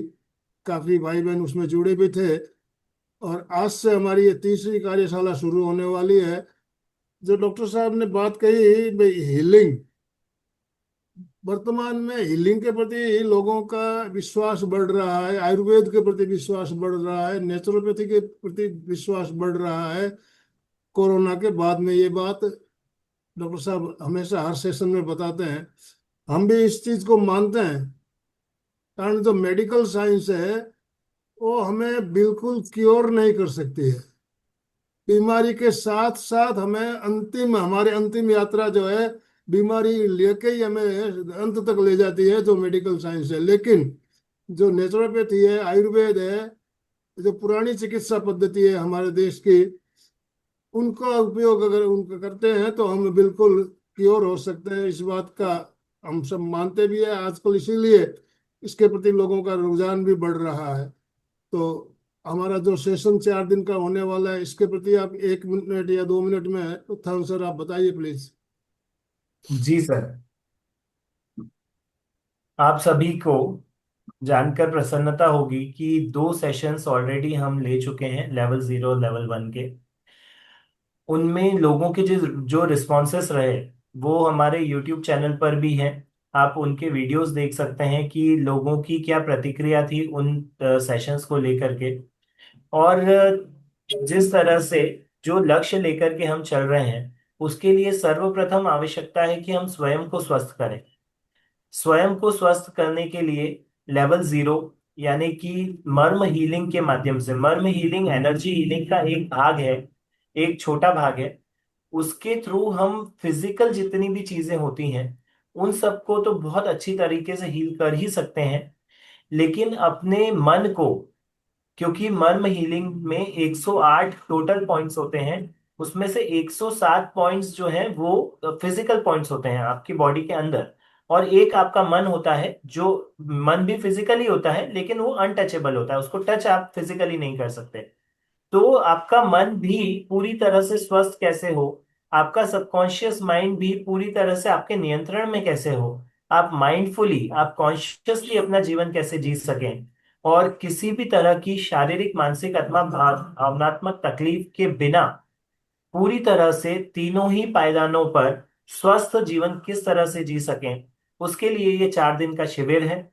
काफी भाई बहन उसमें जुड़े भी थे। और आज से हमारी ये तीसरी कार्यशाला शुरू होने वाली है। जो डॉक्टर साहब ने बात कही भाई, हीलिंग, वर्तमान में हीलिंग के प्रति लोगों का विश्वास बढ़ रहा है, आयुर्वेद के प्रति विश्वास बढ़ रहा है, नेचुरोपैथी के प्रति विश्वास बढ़ रहा है। कोरोना के बाद में ये बात डॉक्टर साहब हमेशा हर सेशन में बताते हैं। हम भी इस चीज को मानते हैं, कारण जो मेडिकल साइंस है वो हमें बिल्कुल क्योर नहीं कर सकती है। बीमारी के साथ साथ हमें हमारे अंतिम यात्रा जो है, बीमारी लेके ही हमें अंत तक ले जाती है, जो मेडिकल साइंस है। लेकिन जो नेचुरोपैथी है, आयुर्वेद है, जो पुरानी चिकित्सा पद्धति है हमारे देश की, उनका उपयोग अगर उनका करते हैं तो हम बिल्कुल क्योर हो सकते हैं। इस बात का हम सब मानते भी है आजकल, इसीलिए इसके प्रति लोगों का रुझान भी बढ़ रहा है। तो हमारा जो सेशन 4 दिन का होने वाला है, इसके प्रति आप 1 मिनट या 2 मिनट में उत्थान सर आप बताइए प्लीज। जी सर, आप सभी को जानकर प्रसन्नता होगी कि 2 सेशंस ऑलरेडी हम ले चुके हैं लेवल 0 लेवल 1 के। उनमें लोगों के जो जो रिस्पॉन्सेस रहे वो हमारे यूट्यूब चैनल पर भी हैं। आप उनके वीडियोस देख सकते हैं कि लोगों की क्या प्रतिक्रिया थी उन सेशंस को लेकर के। और जिस तरह से जो लक्ष्य लेकर के हम चल रहे हैं, उसके लिए सर्वप्रथम आवश्यकता है कि हम स्वयं को स्वस्थ करें। स्वयं को स्वस्थ करने के लिए लेवल 0 यानी कि मर्म हीलिंग के माध्यम से, मर्म हीलिंग एनर्जी हीलिंग का एक भाग है, एक छोटा भाग है। उसके थ्रू हम फिजिकल जितनी भी चीजें होती हैं उन सबको तो बहुत अच्छी तरीके से हील कर ही सकते हैं। लेकिन अपने मन को, क्योंकि मर्म हीलिंग में 108 टोटल पॉइंट्स होते हैं, उसमें से 107 पॉइंट्स जो हैं वो फिजिकल पॉइंट्स होते हैं आपकी बॉडी के अंदर। और एक आपका मन होता है, जो मन भी फिजिकली होता है लेकिन वो अनटचेबल होता है, उसको टच आप फिजिकली नहीं कर सकते। तो आपका मन भी पूरी तरह से स्वस्थ कैसे हो, आपका सबकॉन्शियस माइंड भी पूरी तरह से आपके नियंत्रण में कैसे हो, आप माइंडफुली, आप कॉन्शियसली अपना जीवन कैसे जी सकें, और किसी भी तरह की शारीरिक, मानसिक अथवा भावनात्मक तकलीफ के बिना पूरी तरह से तीनों ही पायदानों पर स्वस्थ जीवन किस तरह से जी सकें, उसके लिए ये 4 दिन का शिविर है।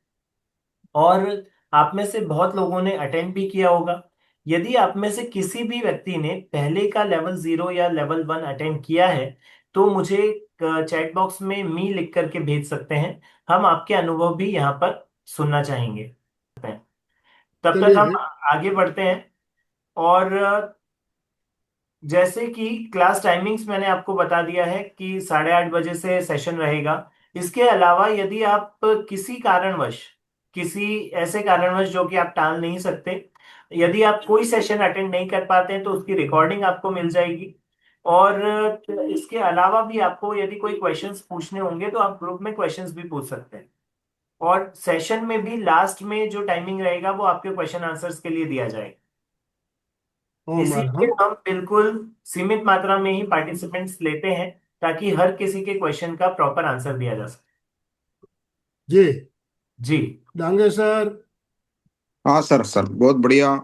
और आप में से बहुत लोगों ने अटेंड भी किया होगा। यदि आप में से किसी भी व्यक्ति ने पहले का लेवल 0 या लेवल 1 अटेंड किया है तो मुझे चैट बॉक्स में मी लिख करके भेज सकते हैं। हम आपके अनुभव भी यहाँ पर सुनना चाहेंगे। तब तक हम चलिए। आगे बढ़ते हैं। और जैसे कि क्लास टाइमिंग्स मैंने आपको बता दिया है कि 8:30 बजे से सेशन रहेगा। इसके अलावा यदि आप किसी कारणवश, किसी ऐसे कारणवश जो कि आप टाल नहीं सकते, यदि आप कोई सेशन अटेंड नहीं कर पाते हैं तो उसकी रिकॉर्डिंग आपको मिल जाएगी। और इसके अलावा भी आपको यदि कोई क्वेश्चंस पूछने होंगे तो आप ग्रुप में क्वेश्चंस भी पूछ सकते हैं। और सेशन में भी लास्ट में जो टाइमिंग रहेगा वो आपके क्वेश्चन आंसर्स के लिए दिया जाएगा। ओम इसीलिए अरहम। हम बिल्कुल सीमित मात्रा में ही पार्टिसिपेंट्स लेते हैं ताकि हर किसी के क्वेश्चन का प्रॉपर आंसर दिया जा सके। जी जी डांगे सर। हाँ सर बहुत बढ़िया।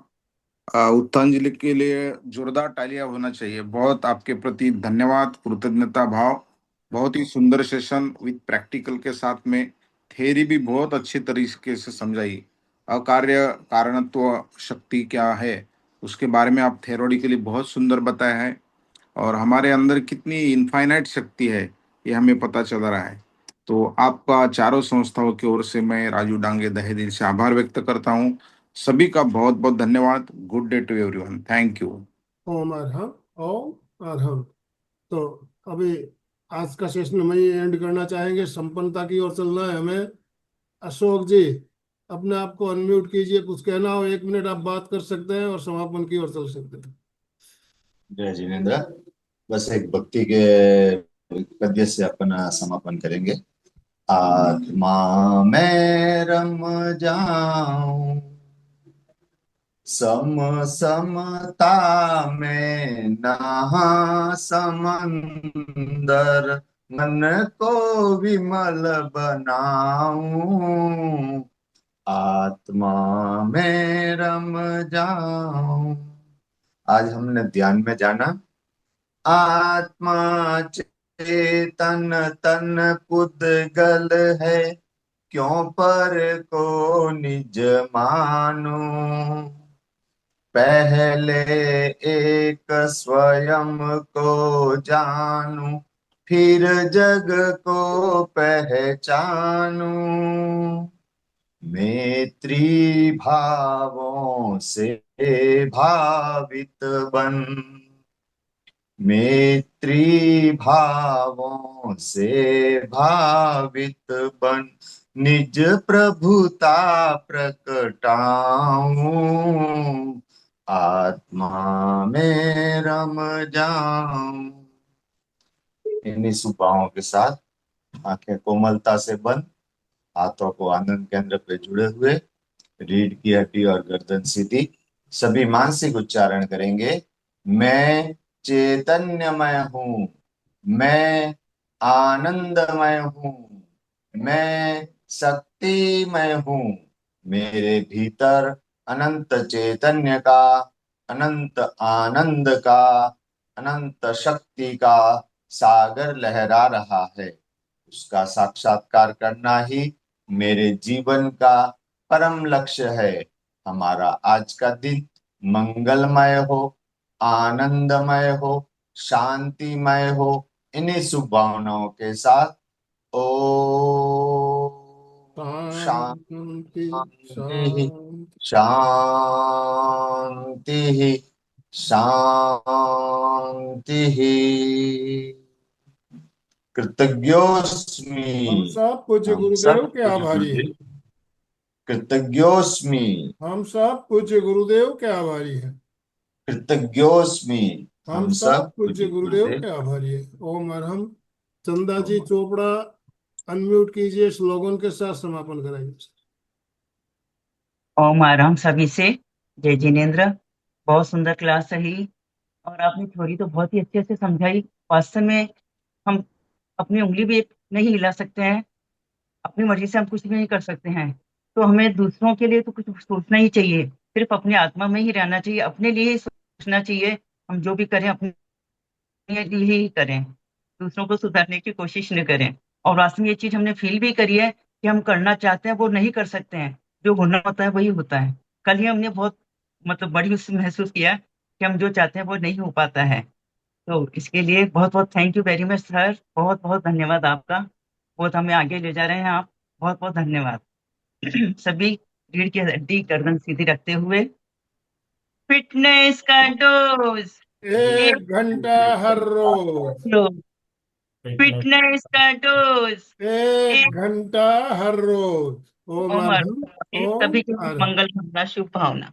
उत्तरांजलि के लिए जोरदार तालियां होना चाहिए। बहुत आपके प्रति धन्यवाद, कृतज्ञता भाव। बहुत ही सुंदर सेशन विद प्रैक्टिकल के साथ में। थ्योरी भी बहुत अच्छी तरीके से समझाई। अकार्य कारणत्व शक्ति क्या है उसके बारे में आप थ्योरेटिकली बहुत सुंदर बताया है। और हमारे अंदर कितनी इनफाइनाइट शक्ति है ये हमें पता चल रहा है। तो आपका चारों संस्थाओं की ओर से मैं राजू डांगे तहे दिल से आभार व्यक्त करता हूँ। सभी का बहुत बहुत धन्यवाद। Good day to everyone. Thank you. Om Arham. Om Arham. तो अभी आज का सेशन हम एंड करना चाहेंगे। संपन्नता की ओर चलना है हमें। अशोक जी अपने आप को अनम्यूट कीजिए, कुछ कहना हो 1 मिनट आप बात कर सकते हैं और समापन की ओर चल सकते हैं। जय जिनेन्द्र। बस एक भक्ति के पद्य से अपन समापन करेंगे। आत्मा में रम जाऊं, सम समता में नहा समंदर, मन को विमल बनाऊं, आत्मा में रम जाऊं। आज हमने ध्यान में जाना आत्मा चेतन तन पुद्गल है, क्यों पर को निज मानो, पहले एक स्वयं को जानू, फिर जग को पहचानू, मैत्री भावों से भावित बन, मैत्री भावों से भावित बन, निज प्रभुता प्रकटाऊं, आत्मा में रम जाऊं। इन्हीं सुभावों के साथ आंखें कोमलता से बंद, हाथों को आनंद केंद्र पे जुड़े हुए, रीढ़ की हड्डी और गर्दन सीधी, सभी मानसिक उच्चारण करेंगे। मैं चैतन्यमय हूँ, मैं आनंदमय हूँ, मैं शक्तिमय हूँ, मेरे भीतर अनंत चैतन्य का, अनंत आनंद का, अनंत शक्ति का सागर लहरा रहा है। उसका साक्षात्कार करना ही मेरे जीवन का परम लक्ष्य है। हमारा आज का दिन मंगलमय हो, आनंदमय हो, शांतिमय हो। इन्हीं शुभ भावनाओं के साथ ओम शांति शांति शांति। शांति शांति। कृतज्ञोस्मि। हम सब पूज्य हम गुरुदेव सब के पूज्य आभारी हैं। गुरुदेव कृतज्ञोस्मि। हम सब पूज्य गुरुदेव के आभारी हैं। कृतज्ञोस्मि। हम हम सब सब पूज्य पूज्य गुरुदेव गुरुदेव। के आभारी हैं। ओम अरहम। चंदा जी ओम। चोपड़ा अनम्यूट कीजिए, स्लोगन के साथ समापन कराइए। ओम आराम सभी से। जय जिनेन्द्र। बहुत सुंदर क्लास रही और आपने थ्योरी तो बहुत ही अच्छे से समझाई। वास्तव में हम अपनी उंगली भी नहीं हिला सकते हैं, अपनी मर्जी से हम कुछ भी नहीं कर सकते हैं। तो हमें दूसरों के लिए तो कुछ सोचना ही चाहिए, सिर्फ अपनी आत्मा में ही रहना चाहिए, अपने लिए ही सोचना चाहिए। हम जो भी करें अपने लिए ही करें, दूसरों को सुधारने की कोशिश न करें। और वास्तव में ये चीज हमने फील भी करी है कि हम करना चाहते हैं वो नहीं कर सकते हैं, जो होना होता है वही होता है। कल ही हमने बहुत बड़ी उससे महसूस किया कि हम जो चाहते हैं वो नहीं हो पाता है। तो इसके लिए बहुत बहुत thank you very much sir, बहुत बहुत धन्यवाद आपका। बहुत हमें आगे ले जा रहे हैं आप, बहुत बहुत धन्यवाद। सभी रीढ़ की हड्डी गर्दन सीधी रखते हुए फिटनेस का डोज 1 घंटा हर रोज। फिटनेस का डोज 1 घंटा हर रोज। ओम ओम अरहम। ओम सभी के लिए अरहम। मंगल कामना, शुभ भावना।